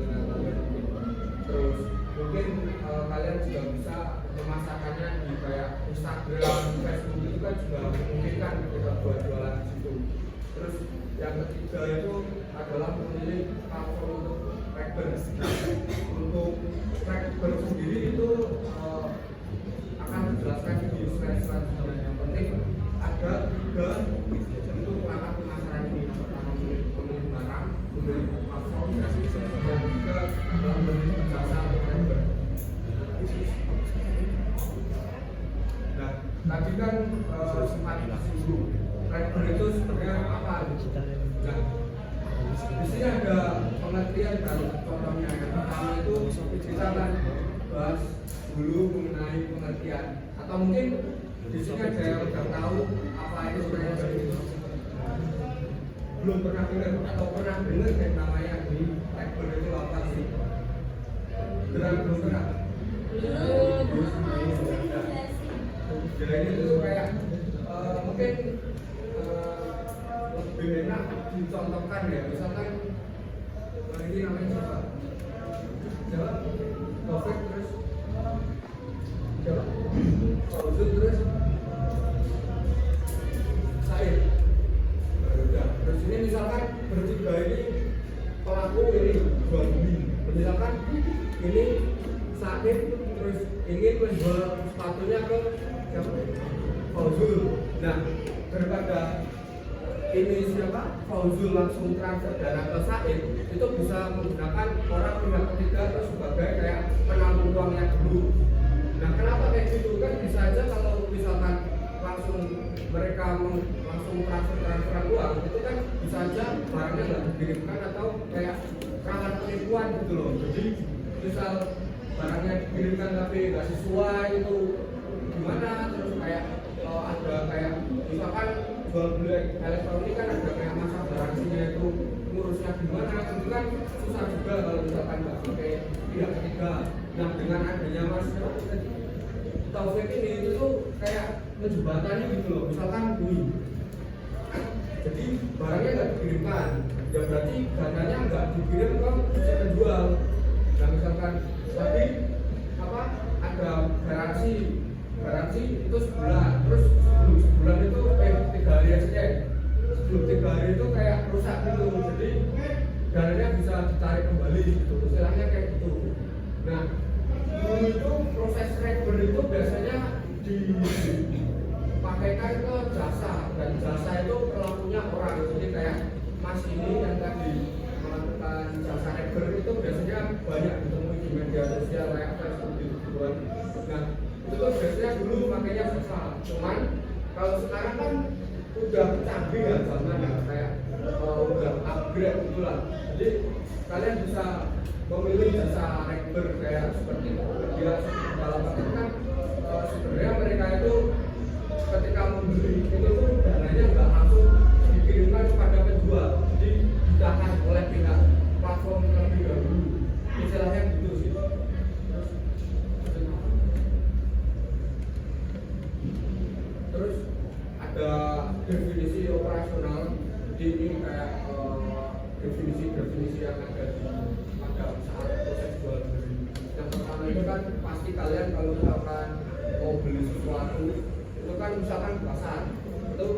Terus mungkin kalian juga bisa memasarkannya di kayak Instagram, Facebook itu kan juga memungkinkan kita buat jualan di situ. Terus yang ketiga itu adalah memilih platform untuk tracker. Untuk tracker sendiri itu akan dijelaskan di slide selanjutnya. Yang penting ada 3 bentuk langkah pemasaran ini. Pertama memilih barang, memilih platform, dan juga memilih jasa atau tracker. Nah, tadi kan sempat disinggung tracker itu sebenarnya apa? Nah, di sini ada pengertian dan contohnya. Yang pertama itu kita akan bahas dulu mengenai pengertian, atau mungkin di sini ada yang udah tahu apa itu tracker itu, belum pernah dengar atau pernah dengar yang namanya di tracker itu apa sih? Belum pernah. Jadi itu kayak mungkin lebih enak dicontohkan ya, misalkan ini namanya siapa? Jawab, Taufik terus jawab, Fauzul terus Said. Terus ini misalkan bertiga ini pelaku ini jual beli, misalkan ini Said terus ingin menjual sepatunya ke Fauzul. Nah, daripada ini siapa? Fauzul langsung transfer dana ke Said, itu bisa menggunakan orang pihak ketiga atau sebagai kayak penampung uangnya dulu. Nah, kenapa kayak gitu? Kan bisa aja kalau misalkan langsung mereka langsung transfer uang, itu kan bisa aja barangnya nggak dikirimkan atau kayak rawan penipuan gitu loh. Jadi misal barangnya dikirimkan tapi nggak sesuai itu gimana? Terus kayak ada kayak misalkan jual beli elektronik kan ada kayak masa garansinya itu gimana itu kan susah juga kalau misalkan nggak pakai pihak ketiga. Nah dengan adanya Mas Taufik ini itu tuh kayak menjembatani gitu loh. Misalkan bui, jadi barangnya nggak dikirimkan, ya berarti dananya nggak dikirim ke si penjual. Nah misalkan tadi apa ada garansi itu sebulan, terus sebelum sebulan itu 3 hari aja, sebelum 3 hari itu kayak rusak gitu, jadi dananya bisa ditarik kembali gitu, istilahnya kayak gitu. Nah dulu itu proses reker itu biasanya dipakaikan ke jasa, dan jasa itu pelakunya orang, jadi kayak Mas ini yang tadi melakukan jasa reker itu biasanya banyak ditemui di media sosial kayak Facebook gitu. Nah itu tuh biasanya dulu makanya jasa, cuman kalau sekarang kan udah canggih ya zaman ya, kayak udah upgrade gitulah, jadi kalian bisa memilih jasa reker kayak seperti itu. Dia dalam arti kan sebenarnya mereka itu ketika membeli itu tuh dananya nggak langsung dikirimkan kepada penjual, jadi ditahan oleh pihak platform terlebih dahulu, istilahnya gitu sih. Terus ada definisi operasional, jadi ini kayak definisi yang ada pada saat proses jual beli. Yang pertama itu kan pasti kalian kalau misalkan mau beli sesuatu itu kan misalkan di pasar itu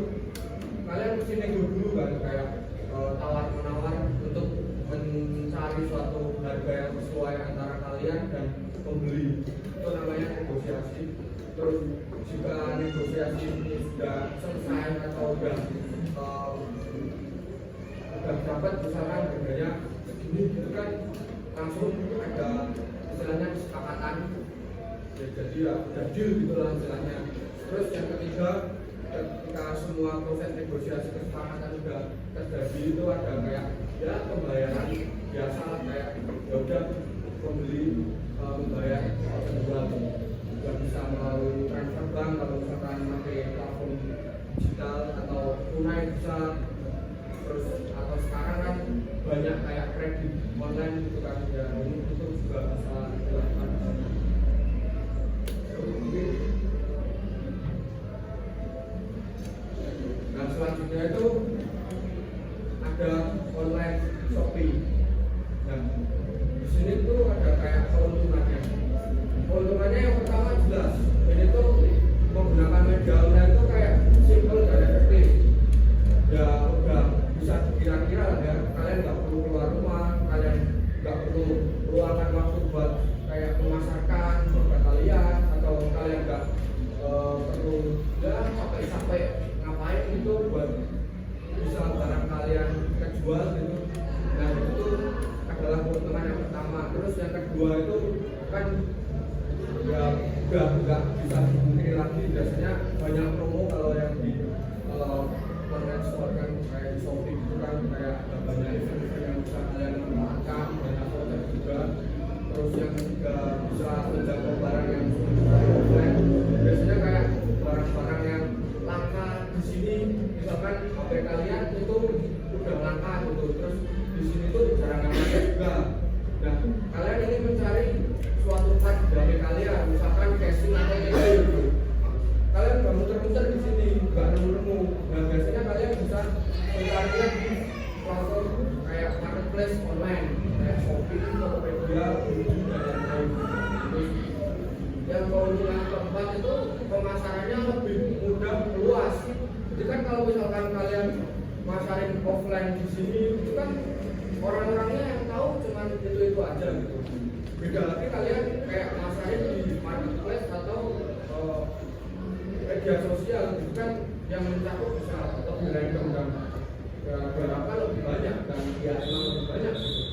kalian mesti nego dulu kan, kayak tawar menawar untuk mencari suatu harga yang sesuai antara kalian dan pembeli, itu namanya negosiasi. Terus jika negosiasi ini sudah selesai atau udah dapat misalkan harganya segini, itu kan langsung ada istilahnya kesepakatan ya, jadi ya udah deal gitulah istilahnya. Terus yang ketiga, ketika semua proses negosiasi kesepakatan sudah terjadi itu ada kayak ya pembayaran biasa lah, kayak ya udah pembeli membayar penjual, juga bisa melalui transfer bank kalau misalkan pakai platform digital atau tunai bisa. Terus atau sekarang kan banyak kayak kredit online gitu kan, ya itu juga bisa dilakukan. Nah selanjutnya itu ada online shopping. Nah di sini tuh ada kayak keuntungannya. Keuntungannya yang pertama jelas, ini tuh menggunakan media online itu kayak simple dan efektif. Ya udah bisa kira-kira lah ya, kalian nggak perlu keluar rumah, kalian nggak perlu luangkan waktu buat kayak memasarkan produk kalian, atau kalian nggak perlu ya sampai ngapain itu buat bisa barang kalian kejual gitu. Nah itu adalah keuntungan yang pertama. Terus yang kedua itu kan ya udah nggak bisa dipungkiri lagi, biasanya banyak promo kalau yang di online store kan, kayak di Shopee gitu kan, kayak ada banyak event yang bisa kalian manfaatkan, banyak produk juga. Terus yang ketiga bisa menjangkau barang yang offline. Biasanya kayak barang-barang yang langka di sini, misalkan HP kalian itu udah langka gitu, terus di sini tuh jarang ada juga. Nah kalian ini mencari suatu part di HP kalian, misalkan casing atau gitu, kalian nggak muter-muter di sini, nggak nemu-nemu. Nah biasanya kalian bisa mencarinya di platform kayak marketplace online, kayak Shopee, Tokopedia, Beli, dan lain-lain. Yang keuntungan keempat itu pemasarannya lebih mudah, luas. Jadi kan kalau misalkan kalian masarin offline di sini, itu kan orang-orangnya yang tahu cuma itu aja gitu. Beda lagi kalian kayak masarin di marketplace atau media sosial itu kan yang mencakup bisa lebih random dan berapa lebih banyak, dan ya emang lebih banyak gitu.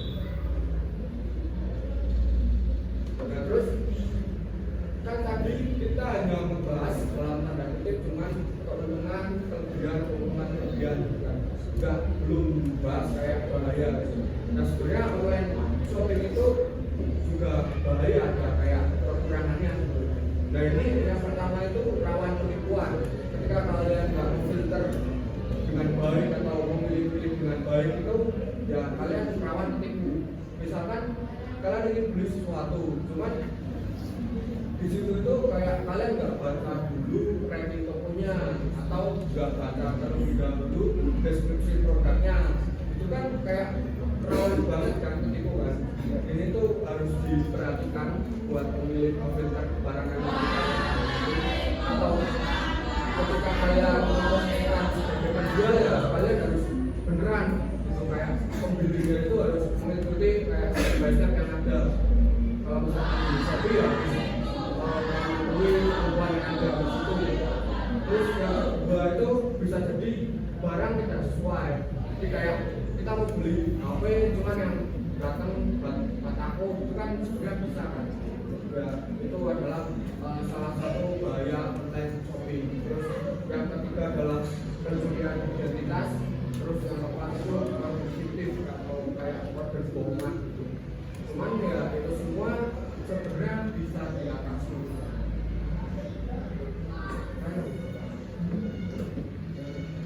Nah terus kan tadi kita hanya membahas dalam tanda kutip cuman keuntungan kelebihan gitu kan, udah belum bahas kayak bahaya gitu. Nah sebenarnya online shopping itu juga bahaya, ada kayak kekurangannya gitu. Nah ini yang pertama itu rawan penipuan. Ketika kalian nggak memfilter dengan baik atau memilih-pilih dengan baik, itu ya kalian rawan ketipu. Misalkan kalian ingin beli sesuatu, cuman di situ itu kayak kalian nggak baca dulu ranking tokonya atau nggak baca terlebih dahulu deskripsi produknya, itu kan kayak rawan banget kan ketipu kan. Ini tuh harus diperhatikan buat pemilik memfilter barang yang atau ketika kalian memasukkan sebagai penjual ya kalian harus beneran gitu, kayak pembelinya itu harus mengikuti kayak step yang ada. Kalau misalkan di Shopee ya mengikuti ketentuan yang ada di situ. Terus yang kedua itu bisa jadi barang tidak sesuai. Jadi kayak kita mau beli HP cuman yang datang buat aku itu kan sebenarnya bisa kan. Ya, itu adalah salah satu bahaya online shopping. Terus yang ketiga adalah pencurian identitas. Terus yang keempat itu positif atau kayak order bohongan gitu. Cuman ya itu semua sebenarnya bisa diatasi.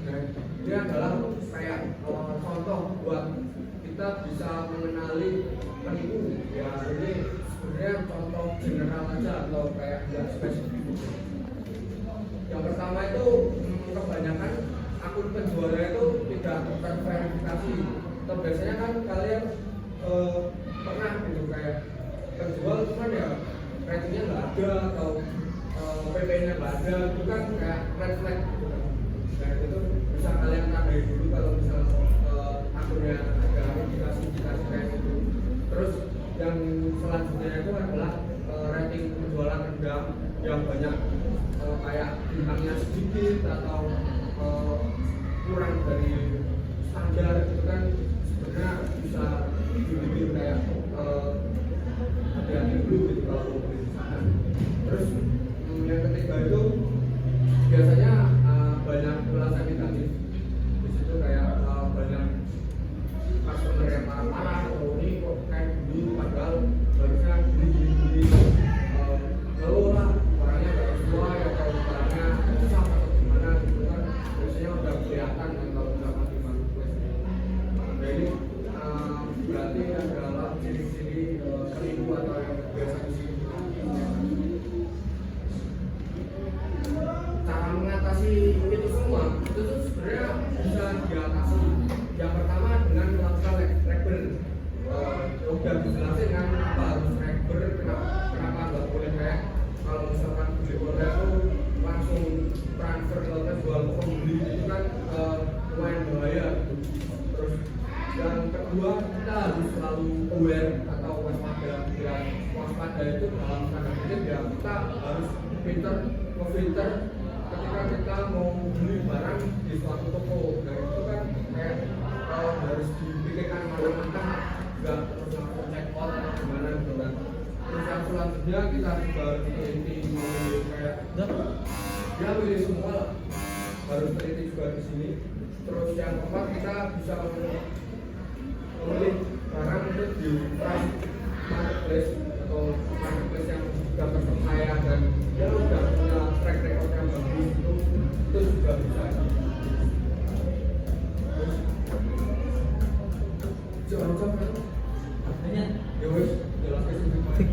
Nah, ini adalah kayak contoh buat kita bisa mengenali penipu. Ya ini sebenarnya contoh general aja atau kayak nggak spesifik. Yang pertama itu kebanyakan akun penjualnya itu tidak terverifikasi. Atau biasanya kan kalian pernah gitu kayak penjual cuman ya ratingnya nggak ada atau PP-nya nggak ada, itu kan kayak red flag gitu kan. Nah itu bisa kalian tandai dulu kalau misalnya akunnya ada verifikasi kayak gitu. Terus yang selanjutnya itu adalah rating penjualan rendah yang banyak kayak bintangnya sedikit atau kurang dari standar, itu kan sebenarnya bisa dibikin kayak hati-hati dulu gitu kalau mau beli di sana. Terus yang ketiga itu biasanya banyak ulasan negatif di situ, kayak banyak customer yang marah-marah atau ini kok kayak dulu padahal harusnya gini ngeluh lah orangnya nggak sesuai atau barangnya susah atau gimana gitu kan, biasanya udah kelihatan kan kalau misalkan di marketplace. Nah ini berarti adalah ciri-ciri penipu atau yang biasa disebut. Cara mengatasi itu semua itu tuh sebenarnya bisa diatasi. Yang pertama dengan melakukan rekber. Udah dijelasin kan apa harus rekber, kenapa nggak boleh kayak kalau misalkan beli order itu langsung transfer ke penjual ke pembeli, itu kan lumayan bahaya gitu. Terus yang kedua kita harus selalu aware atau waspada. Ya waspada itu dalam tanda kutip ya kita harus pinter ngefilter ketika kita mau beli barang di suatu toko. Nah itu kan kayak harus dipikirkan matang-matang, nggak terus langsung check out atau gimana gitu kan. Terus yang selanjutnya kita juga harus teliti memilih kayak ya pilih semua lah, harus teliti juga di sini. Terus yang keempat kita bisa memilih barang itu di marketplace atau marketplace yang sudah terpercaya dan ya udah punya track record yang bagus, itu juga bisa.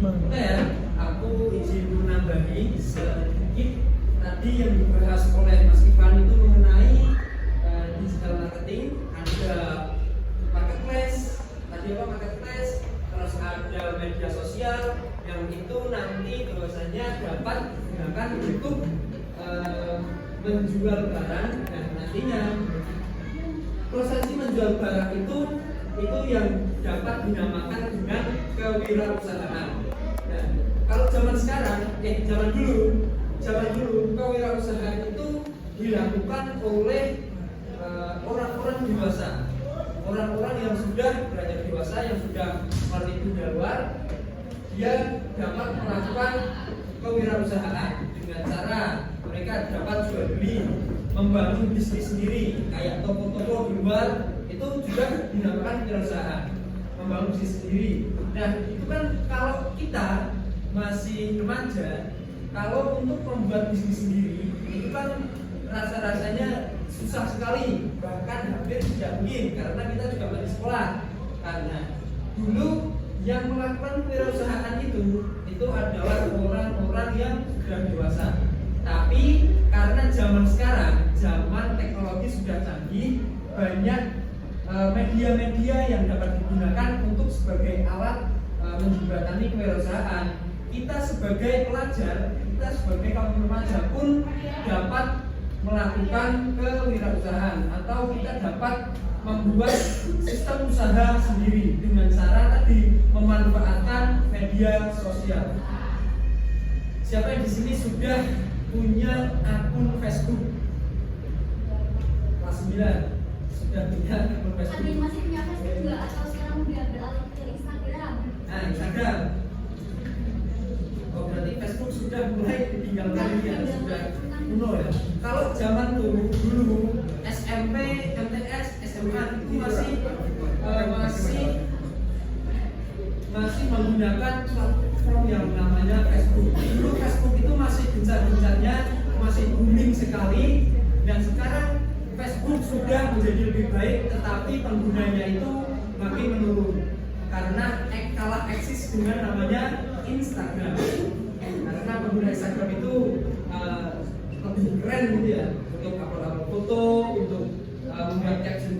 Oke ya, aku izin menambahi sedikit tadi yang dibahas oleh Mas Ivan itu mengenai digital marketing. Ada marketplace, tadi apa marketplace, terus ada media sosial yang itu nanti bahwasanya dapat digunakan untuk menjual barang. Nah nantinya prosesi menjual barang itu yang dapat dinamakan dengan kewirausahaan. Nah, kalau zaman sekarang, zaman dulu kewirausahaan itu dilakukan oleh orang-orang dewasa, orang-orang yang sudah beranjak dewasa, yang sudah mengerti dunia luar. Dia dapat melakukan kewirausahaan dengan cara mereka dapat jual beli, membangun bisnis sendiri, kayak toko-toko di luar itu juga dinamakan kewirausahaan, membangun bisnis sendiri. Nah itu kan kalau kita masih remaja, kalau untuk membuat bisnis sendiri itu kan rasa-rasanya susah sekali, bahkan hampir tidak mungkin karena kita juga masih sekolah sekolah. Karena dulu yang melakukan kewirausahaan itu adalah orang-orang yang sudah dewasa. Tapi karena zaman sekarang, zaman teknologi sudah canggih, banyak media-media yang dapat digunakan untuk sebagai alat menjembatani kewirausahaan. Kita sebagai pelajar, kita sebagai kaum remaja pun dapat melakukan kewirausahaan atau kita dapat membuat sistem usaha sendiri dengan cara tadi memanfaatkan media sosial. Siapa yang di sini sudah punya akun Facebook? Kelas 9 sudah punya akun Ada Facebook. yang masih punya Facebook juga atau sekarang udah beralih ke Instagram? Nah, Instagram. Oh, berarti Facebook sudah mulai ditinggalkan ya, sudah kuno ya. Kalau zaman dulu SMP, MTS, SMA itu masih menggunakan platform yang namanya Facebook. Dulu Facebook itu masih gencar-gencarnya, masih booming sekali, dan sekarang Facebook sudah menjadi lebih baik, tetapi penggunanya itu makin menurun karena kalah eksis dengan namanya Instagram. Karena pengguna Instagram itu lebih keren gitu ya, untuk upload foto, untuk membuat caption,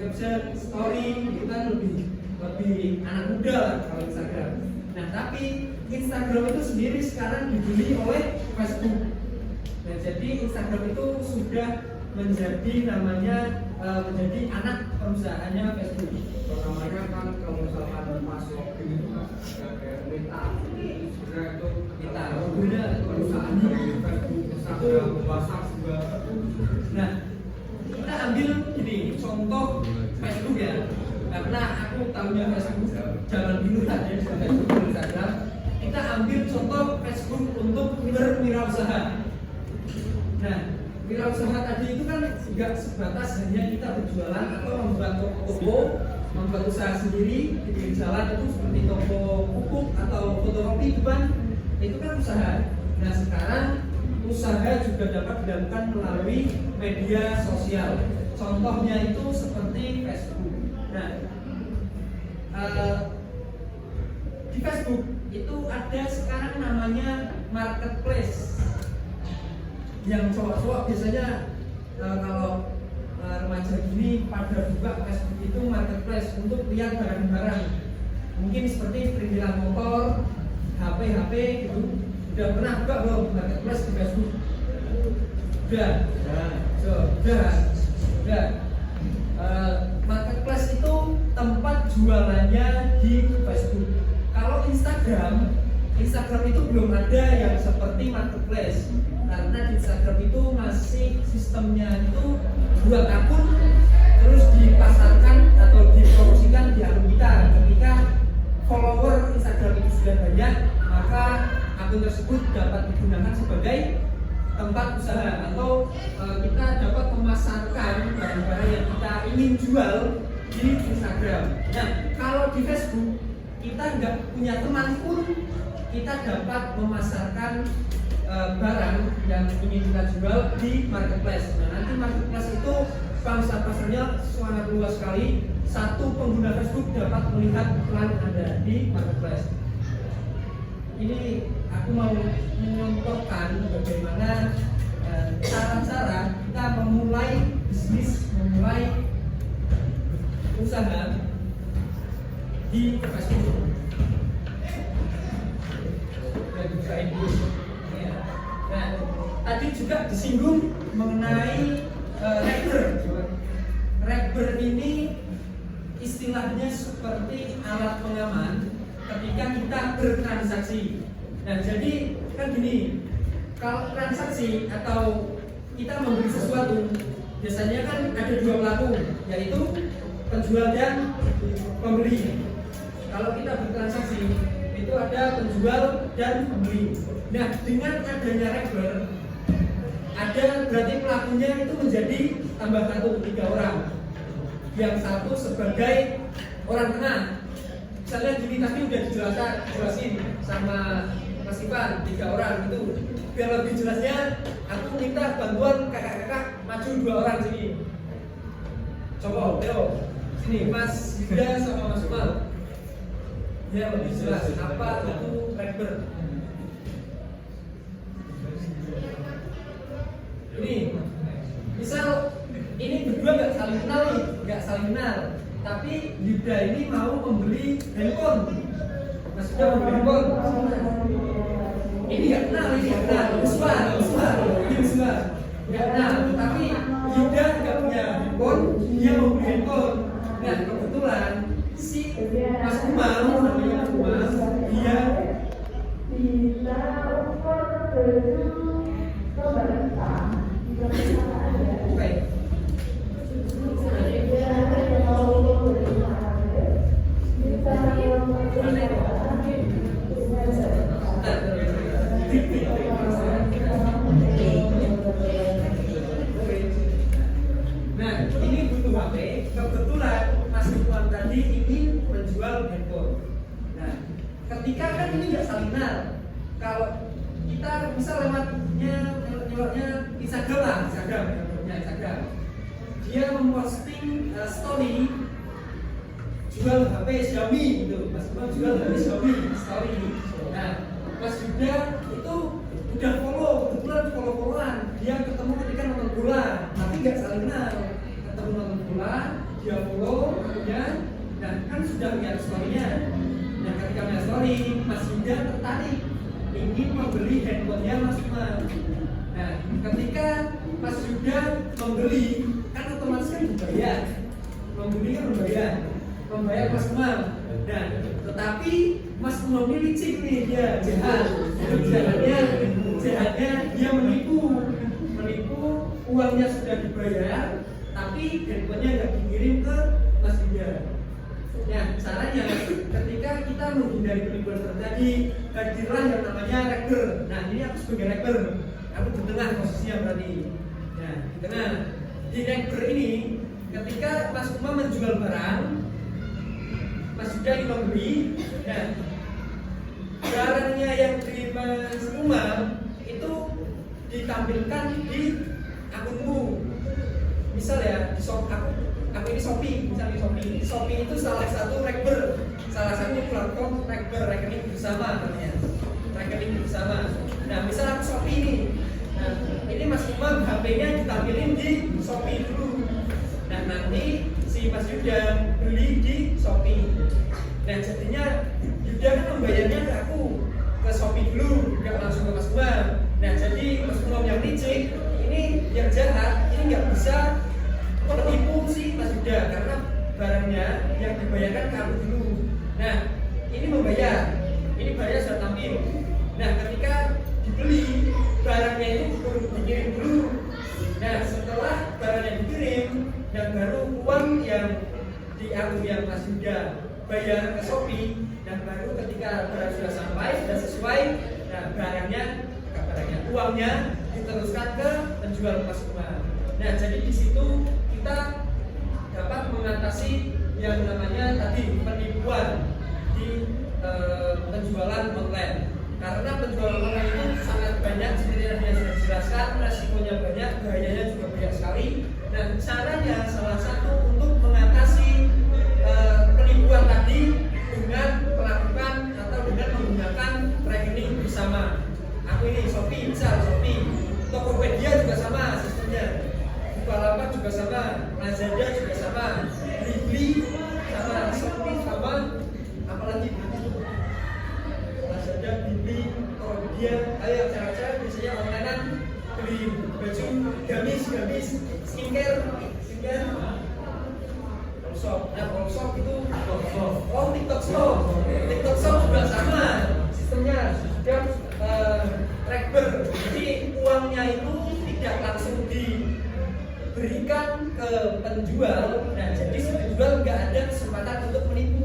story, itu kan lebih anak muda lah kalau Instagram. Nah, tapi Instagram itu sendiri sekarang dibeli oleh Facebook. Nah, jadi Instagram itu sudah menjadi menjadi anak perusahaannya Facebook. Namanya kan kalau misalkan masuk ini kayak Meta, sebenarnya itu Kita pengguna perusahaan dari Facebook, Instagram, WhatsApp juga. Nah, kita ambil gini contoh Facebook ya, karena aku tahunya Facebook jangan dulu aja Facebook dan Instagram. Kita ambil contoh Facebook untuk berwirausaha. Nah, wirausaha tadi itu kan tidak sebatas hanya kita berjualan atau membuat toko, membuat usaha sendiri di pinggir jalan itu seperti toko pupuk atau fotokopi itu kan usaha. Nah, sekarang usaha juga dapat dilakukan melalui media sosial. Contohnya itu seperti Facebook. Nah, di Facebook itu ada sekarang namanya marketplace. Yang cowok-cowok biasanya kalau remaja gini pada buka Facebook itu marketplace untuk lihat barang-barang. Mungkin seperti perintilan motor, HP gitu. Udah pernah buka belum marketplace di Facebook? Udah. Marketplace itu tempat jualannya di Facebook. Kalau Instagram itu belum ada yang seperti marketplace. Karena di Instagram itu masih sistemnya itu buat akun terus dipasarkan atau dipromosikan di akun kita. Ketika follower Instagram itu sudah banyak, maka akun tersebut dapat digunakan sebagai tempat usaha atau kita dapat memasarkan barang-barang yang kita ingin jual di Instagram. Nah, kalau di Facebook kita nggak punya teman pun kita dapat memasarkan barang yang ingin kita jual di marketplace. Nah, nanti marketplace itu pangsa pasarnya sangat luas sekali. Satu pengguna Facebook dapat melihat iklan Anda di marketplace. Ini aku mau mencontohkan bagaimana cara-cara kita memulai bisnis, memulai usaha di Facebook. Nah, tadi juga disinggung mengenai Rekber ini istilahnya seperti alat pengaman ketika kita bertransaksi. Nah, jadi kan gini, kalau transaksi atau kita membeli sesuatu, biasanya kan ada dua pelaku, yaitu penjual dan pembeli. Kalau kita bertransaksi, itu ada penjual dan pembeli. Nah, dengan adanya Rekber, ada berarti pelakunya itu menjadi tambah 3 orang. Yang satu sebagai orang tengah. Misalnya gini, tadi udah dijelasin sama Mas Ivan, 3 orang itu. Biar lebih jelasnya, aku minta bantuan kakak-kakak maju 2 orang sini. Coba, Theo. Sini Mas Yuda sama Mas Umar. Dia lebih jelas apa itu rekber. Ini misal ini berdua nggak saling kenal nih, tapi Yuda ini mau membeli handphone. Mas Yuda mau beli handphone. Ini nggak kenal, Usman. Nggak kenal, tapi Yuda nggak punya handphone, dia mau beli handphone. Nah kebetulan si Mas Umar, namanya Mas Umar, dia Nah, ini butuh HP. Kebetulan Mas Umar tadi ingin menjual handphone. Nah, ketika kan ini nggak saling kenal. Kalau kita bisa lewatnya Instagram. Dia memposting story jual HP Xiaomi gitu. Mas Umar jual HP Xiaomi story. Nah, Mas Yuda itu udah kebetulan follow-followan. Dia ketemu ketika nonton bola, tapi nggak saling kenal. Ketemu nonton bola, dia follow, ya. Nah, kan sudah lihat story-nya. Nah, ketika melihat story, Mas Yuda tertarik ingin membeli handphonenya Mas Umar. Nah, ketika Mas Yuda membeli, kan otomatis kan membayar. Membeli kan membayar Mas Umar. Nah, tetapi Mas Umar ini licik nih, dia jahatnya dia menipu uangnya sudah dibayar, tapi handphonenya nggak dikirim ke Mas Yuda. Nah, caranya ketika kita menghindari penipuan terjadi, hadirlah yang namanya rekber. Nah, ini aku sebagai rekber, aku di tengah posisinya berarti. Nah, di tengah di rekber ini, ketika Mas Umar menjual barang, Mas Yuda ingin membeli. Nah, barangnya yang di Mas Umar itu ditampilkan di akunmu. Misal ya, di aku ini Shopee, misalnya di Shopee itu salah satu rekber, salah satu platform rekber, rekening bersama namanya, rekening bersama. Nah, misal aku Shopee ini, nah ini Mas Umar HP-nya ditampilin di Shopee dulu. Nah, nanti si Mas Yuda beli di Shopee. Nah, jadinya Yuda kan membayarnya ke aku, ke Shopee dulu, nggak langsung ke Mas Umar. Nah, jadi Mas Umar yang licik, ini yang jahat, ini nggak bisa menipu si Mas Yuda karena barangnya yang dibayarkan ke aku dulu. Nah, ini bayar sudah tampil. Nah, ketika dibeli, barangnya itu dikirim dulu. Nah, setelah barangnya dikirim, dan baru uang yang di akun yang Mas Yuda bayar ke Shopee, dan baru ketika barang sudah sampai, sudah sesuai, nah uangnya diteruskan ke penjual Mas Umar. Nah, jadi di situ kita dapat mengatasi yang namanya tadi penipuan di penjualan online. Karena penjualan online itu sangat banyak, seperti yang sudah dijelaskan, resikonya banyak, bahayanya juga banyak sekali. Dan caranya salah satu untuk mengatasi penipuan tadi dengan melakukan atau dengan menggunakan rekening bersama. Aku ini Shopee, misal Shopee, Tokopedia juga sama sistemnya, Bukalapak juga sama, Lazada juga sama, Blibli sama, Shopee sama, apalagi Lazada, Blibli, Tokopedia. Ayo cara-cara biasanya onlinean beli baju, gamis, skincare, Shop. Nah, shop itu TikTok Shop juga sama sistemnya, sudah rekber. Jadi uangnya itu tidak langsung diberikan ke penjual. Nah, jadi si penjual nggak ada kesempatan untuk menipu.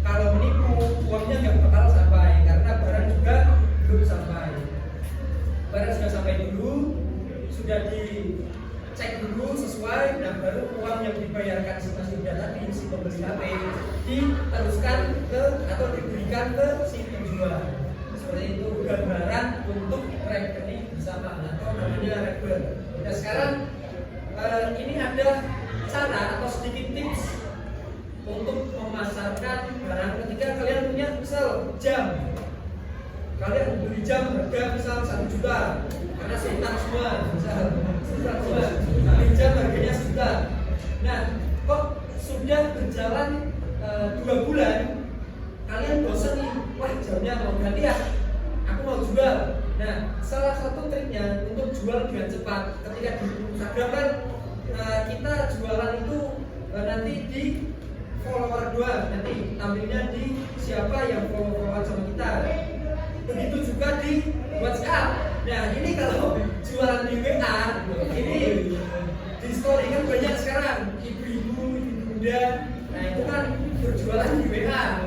Kalau menipu, uangnya nggak bakal sampai karena barang juga belum sampai. Barang sudah sampai dulu, sudah dicek dulu sesuai, dan baru uang yang dibayarkan si Mas Yuda tadi, si pembeli HP, diteruskan ke atau diberikan ke si penjual. Seperti itu, gambaran untuk rekening bersama atau namanya rekber. Nah, sekarang ini ada cara atau sedikit tips untuk memasarkan barang. Ketika kalian punya misal jam, kalian beli jam harga misal 1 juta karena sekitar semua, misal sekitar semua, beli jam harganya 1 juta. Nah, kok sudah berjalan 2 bulan, kalian bosan nih, wah jamnya mau ganti ya, aku mau jual. Nah, salah satu triknya untuk jual dengan cepat, ketika di Instagram kan kita jualan itu nanti di follower doang, nanti tampilnya di siapa yang follow sama kita. Begitu juga di WhatsApp. Nah, ini kalau jualan di WA, ini di story kan banyak sekarang ibu-ibu, ibu muda. Nah, itu kan berjualan di WA,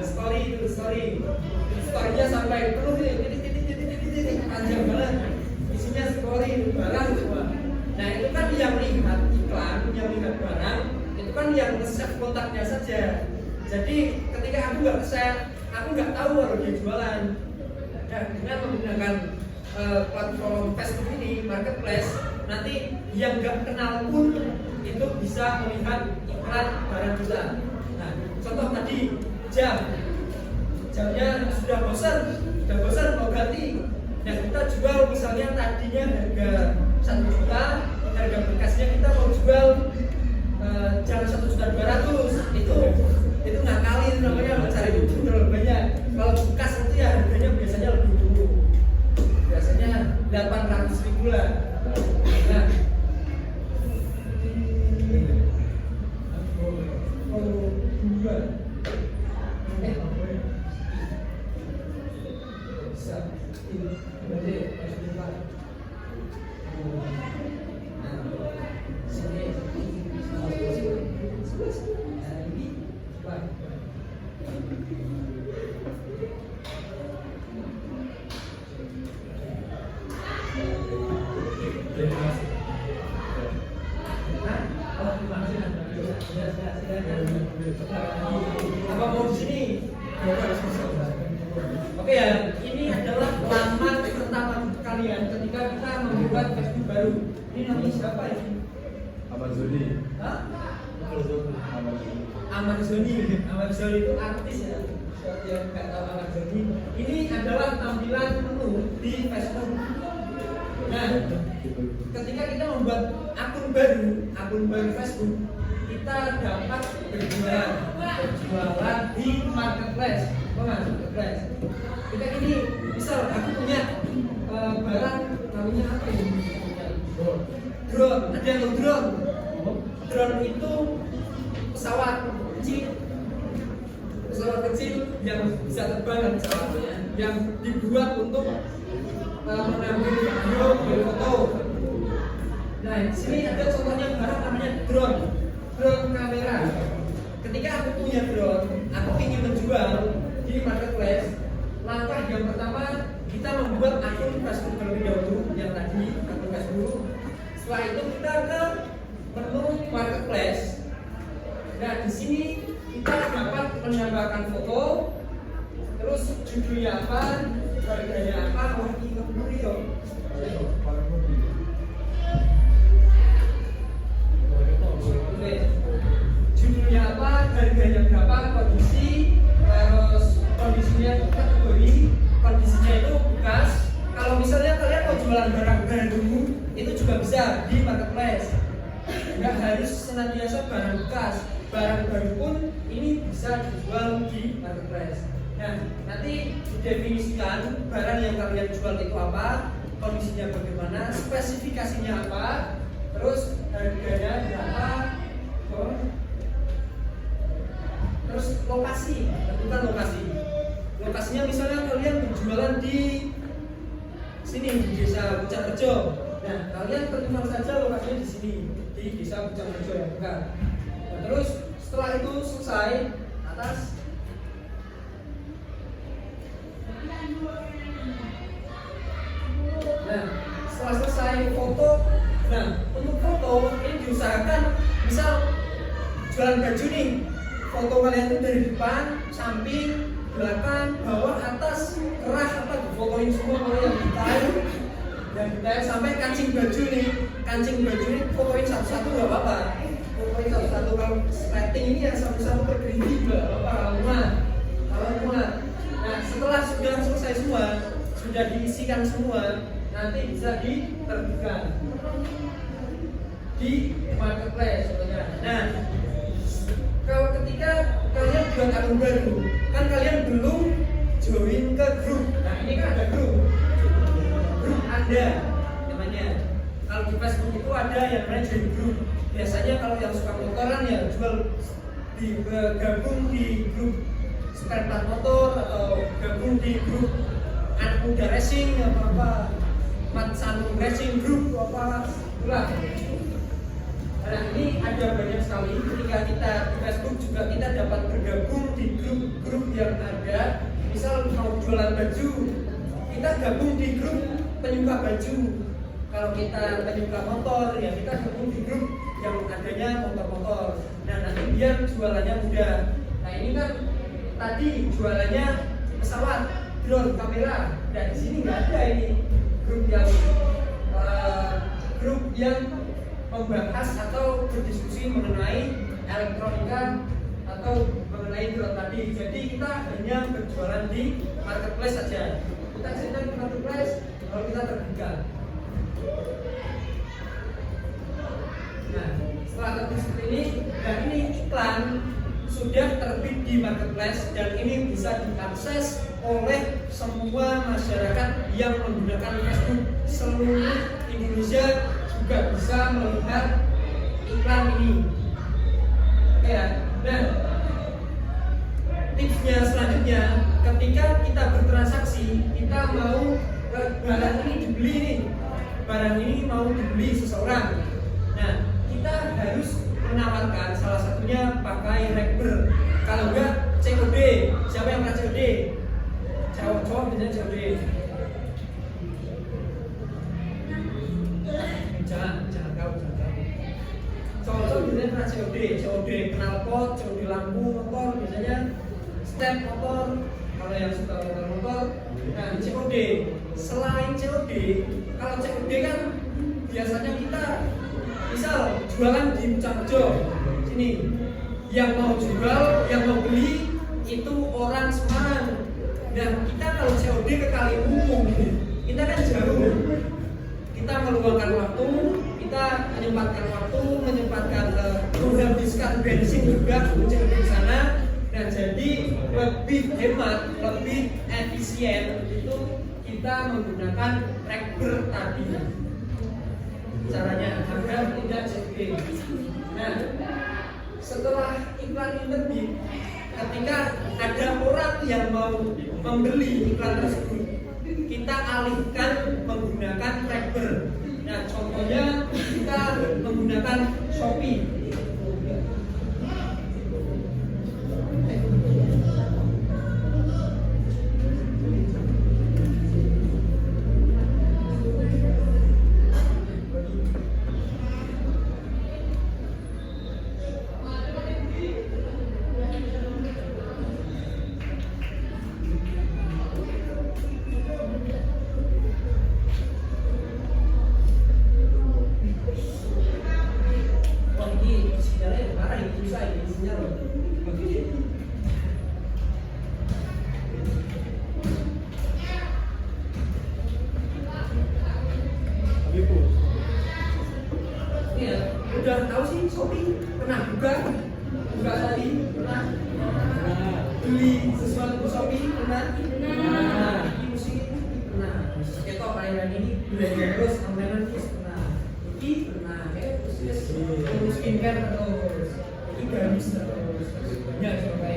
story-nya sampai penuh titik panjang banget. Isinya story barang semua. Nah, itu kan yang lihat iklan, yang lihat barang, itu kan yang nge-save kontaknya saja. Jadi ketika aku nggak nge-save, aku nggak tahu kalau dia jualan. Dan dengan menggunakan platform Facebook ini, marketplace, nanti yang nggak kenal pun itu bisa melihat iklan barang kita. Nah, contoh tadi jamnya sudah bosan mau ganti. Nah, kita jual misalnya tadinya harga 1 juta, harga bekasnya kita mau jual jangan 1.200.000, itu ngakalin namanya, mencari untung terlalu banyak. Kalau bekas itu ya harganya biasanya lebih dulu, biasanya 800.000 lah. Nah, apa mau di sini? Oke ya, ini adalah laman pertama kalian ketika kita membuat Facebook baru. Ini namanya siapa ini? Ahmad Zoni. Hah? Ahmad Zoni. Ahmad Zoni itu artis ya. Siapa yang nggak tahu Ahmad Zoni? Ini adalah tampilan menu di Facebook. Nah, ketika kita membuat akun baru Facebook, kita dapat berjualan di marketplace. Marketplace. Kita ini, misal aku punya barang namanya apa ini? Drone. Ada yang drone. Drone itu pesawat kecil yang bisa terbang, yang dibuat untuk mengambil video, foto. Nah, di sini ada contohnya barang namanya drone kamera. Ketika aku punya drone, aku ingin menjual di marketplace. Langkah yang pertama, kita membuat akun Facebook terlebih dahulu, yang tadi akun Facebook. Setelah itu kita ke menu marketplace. Nah, di sini kita dapat menambahkan foto, terus judulnya apa, harganya apa, judulnya apa, harganya berapa, kondisinya kategori, kondisinya itu bekas. Kalau misalnya kalian mau jualan barang baru, itu juga bisa di marketplace. Nggak harus senantiasa barang bekas, barang baru pun ini bisa dijual di marketplace. Nah, nanti definisikan barang yang kalian jual itu apa, kondisinya bagaimana, spesifikasinya apa, terus harganya berapa, terus lokasi, tentukan lokasi. Lokasinya misalnya kalian berjualan di sini di Desa Pucang-Rejo. Nah, kalian tentukan saja lokasinya di sini di Desa Pucang-Rejo ya, bukan. Nah, terus setelah itu selesai, atas. Nah, setelah selesai foto, nah untuk foto ini diusahakan, misal jualan baju nih, foto kalian itu dari depan, samping, belakang, bawah, atas, kerah apa difotoin semua kalau yang detail sampai kancing baju nih fotoin satu-satu nggak apa-apa. pokoknya satu kalau rating ini yang satu-satu berdiri juga Bapak muat. Nah setelah sudah selesai semua, sudah diisikan semua, nanti bisa diterbitkan di marketplace contohnya. Nah kalau ketika kalian buat akun baru, kan kalian belum join ke grup. Nah ini kan ada grup Anda namanya. Kalau di Facebook itu ada yang namanya join grup. Biasanya kalau yang suka motoran ya jual gabung di grup spare part motor atau gabung di grup anak muda racing apa Mat Sanu racing group apa itulah. Nah ini ada banyak sekali ketika kita di Facebook juga kita dapat bergabung di grup-grup yang ada. Misal mau jualan baju, kita gabung di grup penyuka baju. Kalau kita penyuka motor, ya kita gabung di grup yang adanya motor-motor. Nah nanti biar jualannya mudah. Nah ini kan tadi jualannya pesawat, drone, kamera. Dan di sini nggak ada ini grup yang membahas atau berdiskusi mengenai elektronika atau mengenai drone tadi. Jadi kita hanya berjualan di marketplace saja. Kita cerita di marketplace kalau kita terbuka. Nah, setelah terbit seperti ini, dan ini iklan sudah terbit di marketplace dan ini bisa diakses oleh semua masyarakat yang menggunakan Facebook. Seluruh Indonesia juga bisa melihat iklan ini. Oke ya. Nah, tipsnya selanjutnya, ketika kita bertransaksi, kita mau barang ini dibeli nih, barang ini mau dibeli seseorang. Nah, kita harus menawarkan salah satunya pakai Rekber. Kalau enggak COD. Siapa yang pernah COD? Cowok biasanya COD. Jangan kau. Cowok biasanya pernah COD knalpot, COD lampu motor, biasanya step motor. Kalau yang suka motor, nah COD. Selain COD, kalau COD kan biasanya kita misal jualan di Pucangjo sini, yang mau jual, yang mau beli itu orang Semarang. Dan kita kalau COD ke Kaliwungu, kita kan jauh. Kita meluangkan waktu, kita menyempatkan menghabiskan bensin juga untuk di sana. Dan jadi lebih hemat, lebih efisien itu kita menggunakan Rekber tadi. Caranya agar tidak COD. Nah, setelah iklan ini terbit, ketika ada orang yang mau membeli iklan tersebut, kita alihkan menggunakan Rekber. Nah, contohnya kita menggunakan Shopee. Udah tahu sih Shopee pernah buka tadi pernah beli sesuatu di Shopee pernah ini musik pernah ketok layanan ini terus online terus pernah ini pernah terus skincare terus ini gamis terus banyak sampai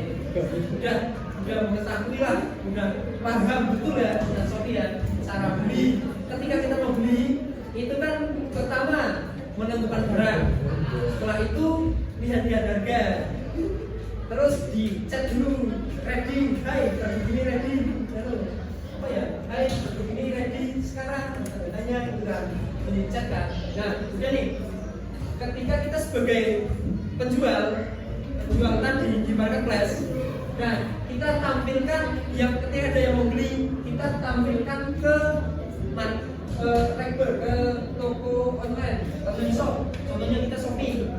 udah mengetahui lah, udah paham betul ya tentang Shopee ya cara beli. Ketika kita mau beli itu kan pertama menentukan barang, setelah itu lihat-lihat harga, terus dicek dulu ready, hai begini ready, lalu apa ya, hai begini ready sekarang, hanya itu kan dicek kan. Nah udah nih, ketika kita sebagai penjual tadi di marketplace, nah kita tampilkan yang ketika ada yang mau beli, kita tampilkan ke Rekber, ke toko online atau di shop, contohnya kita Shopee.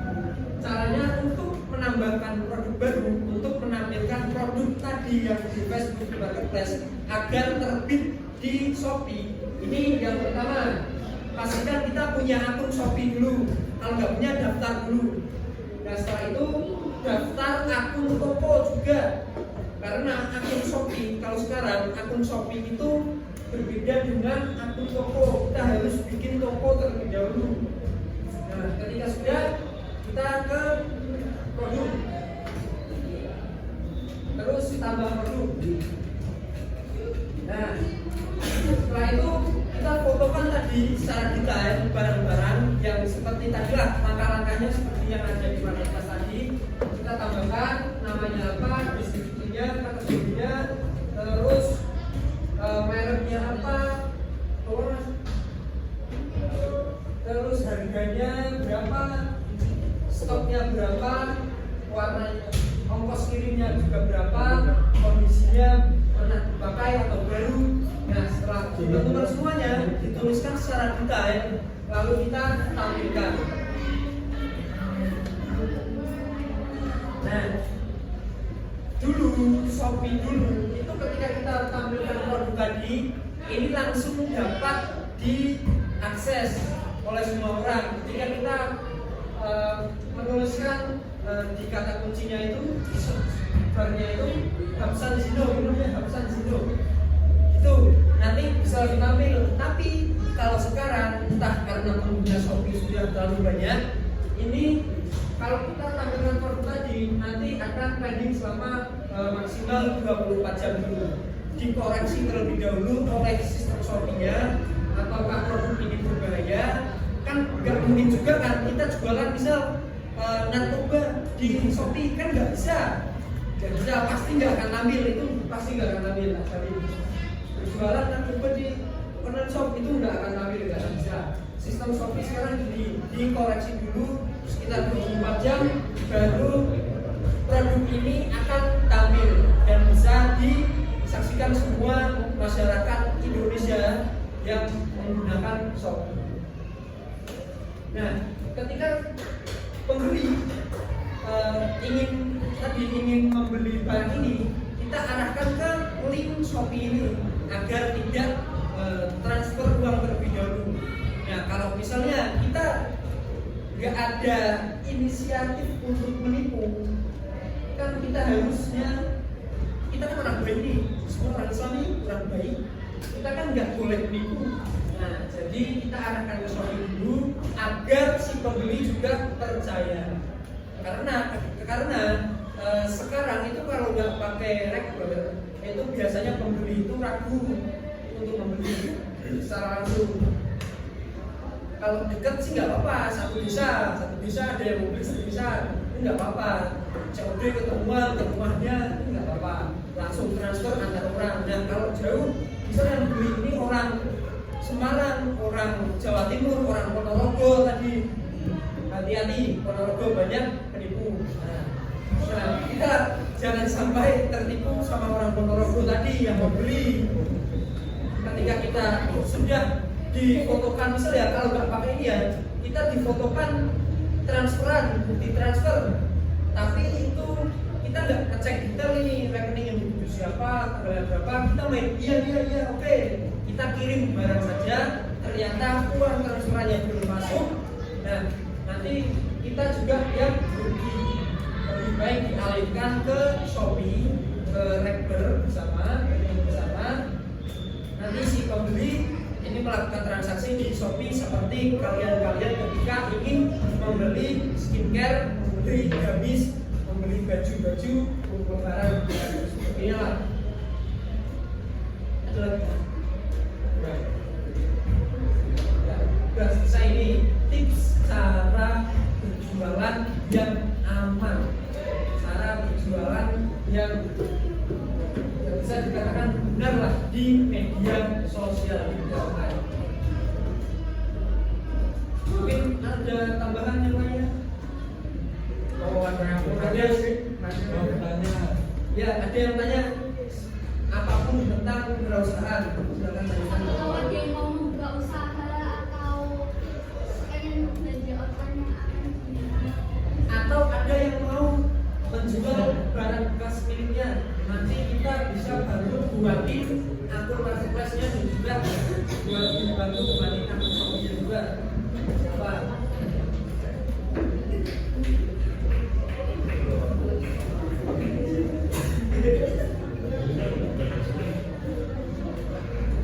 caranya untuk menambahkan produk baru, untuk menampilkan produk tadi yang di Facebook Marketplace agar terbit di Shopee. Ini yang pertama, pastikan kita punya akun Shopee dulu. Kalau nggak punya, daftar dulu. Nah setelah itu daftar akun toko juga. Karena akun Shopee, kalau sekarang akun Shopee itu berbeda dengan akun toko. Kita harus bikin toko terlebih dahulu. Nah ketika sudah, kita ke produk, terus tambah produk. Nah setelah itu kita fotokan tadi secara detail barang-barang yang seperti tadi lah, langkah-langkahnya seperti yang ada di marketplace tadi. Kita tambahkan namanya apa, distribusinya, kategorinya, terus mereknya apa, terus harganya berapa, stoknya berapa, warna, ongkos kirimnya juga berapa, kondisinya pernah dipakai atau baru. Nah setelah teman-teman semuanya dituliskan secara detail, lalu kita tampilkan. Nah dulu Shopee dulu itu ketika kita tampilkan produk tadi, ini langsung dapat diakses oleh semua orang. Ketika kita menuliskan di kata kuncinya itu, di search-nya itu Habsan Zino, namanya Habsan Zino, itu nanti bisa ditampil. Tapi kalau sekarang entah karena pengguna Shopee sudah terlalu banyak, ini kalau kita tampilkan produk tadi nanti akan pending selama maksimal 24 jam dulu. Dikoreksi terlebih dahulu oleh sistem Shopee-nya, apakah produk ini berbahaya. Kan nggak mungkin juga kan kita jualan misal narkoba di Shopee, kan nggak bisa. Jadi pasti nggak akan ambil, itu pasti nggak akan ambil. Jadi jualan narkoba di online shop itu nggak akan ambil, nggak akan bisa. Sistem Shopee sekarang dikoreksi dulu sekitar 24 jam, baru produk ini akan tampil dan bisa disaksikan semua masyarakat Indonesia yang menggunakan Shopee. Nah, ketika pembeli ingin membeli barang ini, kita arahkan ke link Shopee ini agar tidak transfer uang terlebih dahulu. Nah, kalau misalnya kita nggak ada inisiatif untuk menipu, kan kita harusnya, kita kan orang baik nih, semua orang Islam ini orang baik, kita kan nggak boleh menipu. Nah, jadi kita arahkan ke Shopee dulu agar si pembeli juga percaya. Karena sekarang itu kalau nggak pakai rekening, itu biasanya pembeli itu ragu untuk membeli secara langsung. Kalau dekat sih nggak apa-apa, satu bisa ada yang mau beli, satu bisa itu nggak apa-apa. COD ketemuan ke rumahnya itu nggak apa-apa, langsung transfer antar orang. Dan kalau jauh, misalnya yang beli ini orang Semarang, orang Jawa Timur, orang Ponorogo tadi, hati-hati, Ponorogo banyak penipu. Nah, kita jangan sampai tertipu sama orang Ponorogo tadi yang mau beli. Ketika kita sudah difotokan, misalnya kalau nggak pakai ini ya, kita difotokan transferan, bukti transfer, tapi itu kita nggak ngecek detail ini rekening yang dituju siapa, tanggal berapa, kita main iya oke. Kita kirim barang saja, ternyata uang transferannya belum masuk. Nah, nanti kita juga yang rugi. Lebih baik dialihkan ke Shopee, ke Rekber bersama. Nanti si pembeli ini melakukan transaksi di Shopee seperti kalian ketika ingin membeli skincare, membeli gamis, membeli baju untuk lebaran, seperti inilah. Ada lagi? Sudah selesai ini tips cara berjualan yang aman, cara berjualan yang bisa dikatakan benar lah di media sosial media. Mungkin ada tambahan yang lainnya? Ada sih, ya ada yang tanya apapun tentang kewirausahaan, silakan tanyakan. Kalau ada yang mau buka usaha atau pengen belajar online, atau ada yang mau menjual barang bekas miliknya, nanti kita bisa bantu buatin akun marketplace-nya dan juga bantu buatin akun Shopee-nya juga. Apa?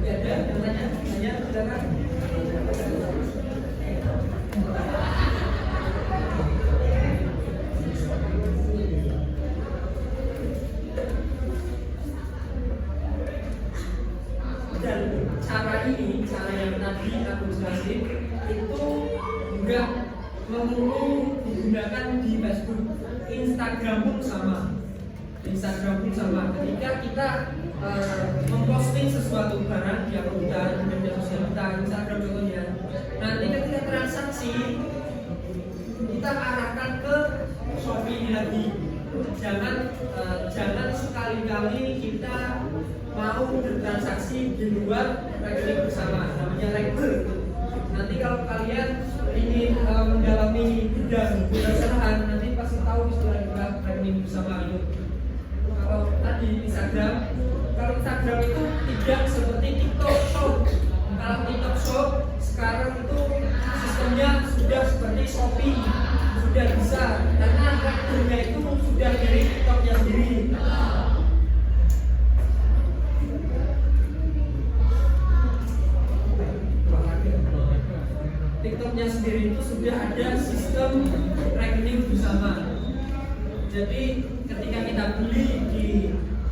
Ya, ada yang tanya, silakan. Dan cara yang tadi aku jelasin itu enggak melulu digunakan di Facebook, Instagram pun sama. Ketika kita memposting sesuatu barang yang udah di media sosial kita, Instagram contohnya, nanti ketika transaksi kita arahkan ke Shopee lagi. Jangan sekali-kali kita mau bertransaksi di luar rekening bersama, namanya rekening. Nanti kalau kalian ingin mendalami bidang perusahaan, nanti pasti tahu istilah rekening bersama itu. Kalau tadi Instagram itu tidak seperti TikTok Shop. Kalau TikTok Shop sekarang itu sistemnya sudah seperti Shopee, sudah bisa, karena rekeningnya itu sudah dari TikToknya sendiri. TikToknya sendiri itu sudah ada sistem rekening bersama. Jadi ketika kita beli di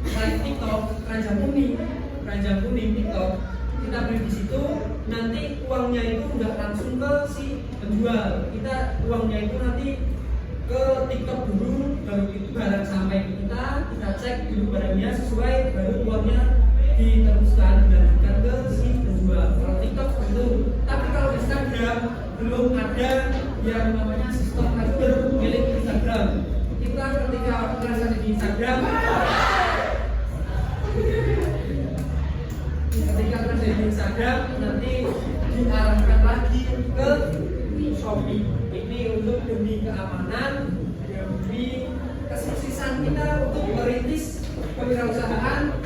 live TikTok, keranjang kuning TikTok, kita beli di situ, nanti uangnya itu nggak langsung ke si penjual. Uangnya itu nanti ke TikTok dulu, baru itu barang sampai ke kita cek dulu barangnya sesuai, baru uangnya diteruskan dilanjutkan ke si penjual. Kalau TikTok itu, tapi kalau Instagram belum ada yang namanya sistem rekening milik Instagram. Kita ketika transaksi di Instagram, nanti diarahkan lagi ke Shopee. Ini untuk demi keamanan, demi kesuksesan kita untuk merintis kewirausahaan,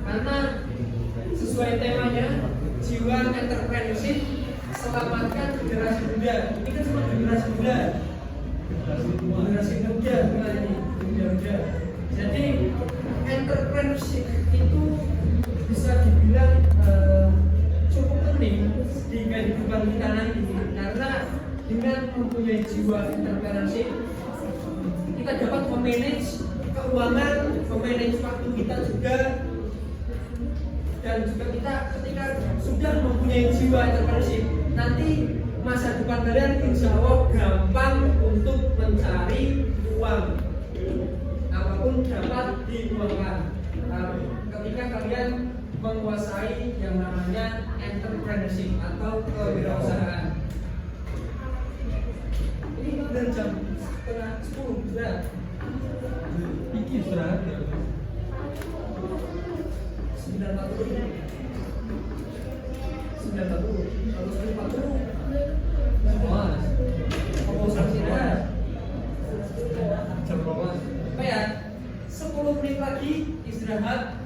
karena sesuai temanya jiwa entrepreneurship, selamatkan generasi muda. Ini kan cuma generasi muda bukan ini muda. Jadi entrepreneurship itu bisa dibilang cukup penting di kehidupan kita nanti, karena dengan mempunyai jiwa entrepreneurship kita dapat memanage keuangan, memanage waktu kita juga, dan juga kita ketika sudah mempunyai jiwa entrepreneurship, nanti masa depan kalian insya Allah gampang untuk mencari uang, apapun dapat diuangkan ketika kalian menguasai yang namanya entrepreneurship atau kewirausahaan. Ini udah jam 9:30 sudah. Iki istirahat ya. 9:40. Kalau 10:40 Mas, proposal istirahat. Jam berapa? Apa ya? 10 menit lagi istirahat.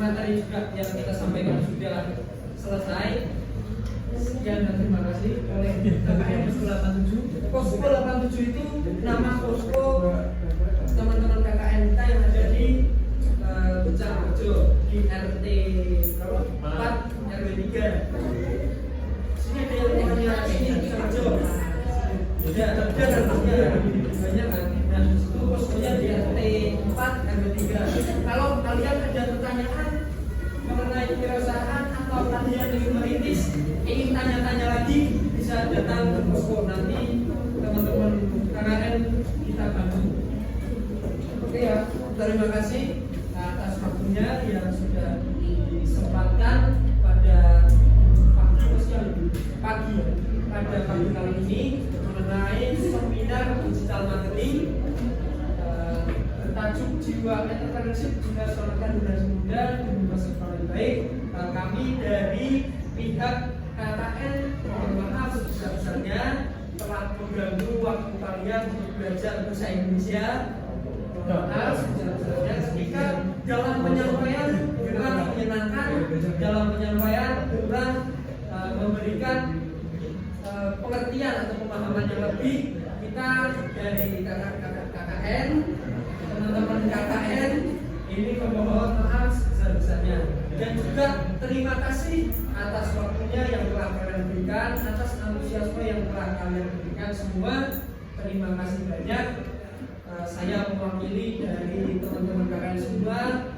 Materi juga yang kita sampaikan sudah selesai. Sekian dan terima kasih oleh KKN Posko 87. Posko 87 itu nama posko teman-teman KKN kita yang ada di Becanrejo, di RT 4 RW 3. Sini ada yang namanya Becanrejo. Ada banyak kan. Dan itu poskonya di RT 4 RW 3. Kalau kalian ada pertanyaan mengenai kewirausahaan atau kalian ingin merintis, ingin tanya-tanya lagi, bisa datang ke posko, nanti teman-teman KKN kita bantu. Oke ya, terima kasih atas waktunya yang sudah disempatkan pada pagi kali ini mengenai seminar digital marketing bertajuk jiwa entrepreneurship juga selamatkan generasi muda demi masa depan lebih baik. Kami dari pihak KKN mohon maaf sebesar-besarnya telah mengganggu waktu kalian untuk belajar bahasa Indonesia. Maaf sebesar-besarnya ketika dalam penyampaian kurang menyenangkan, dalam penyampaian kurang memberikan pengertian atau pemahaman yang lebih. Kita dari kakak-kakak KKN, teman-teman KKN ini memohon maaf sebesar-besarnya, dan juga terima kasih atas waktunya yang telah kalian berikan, atas antusiasme yang telah kalian berikan semua. Terima kasih banyak. Saya mewakili dari teman-teman KKN semua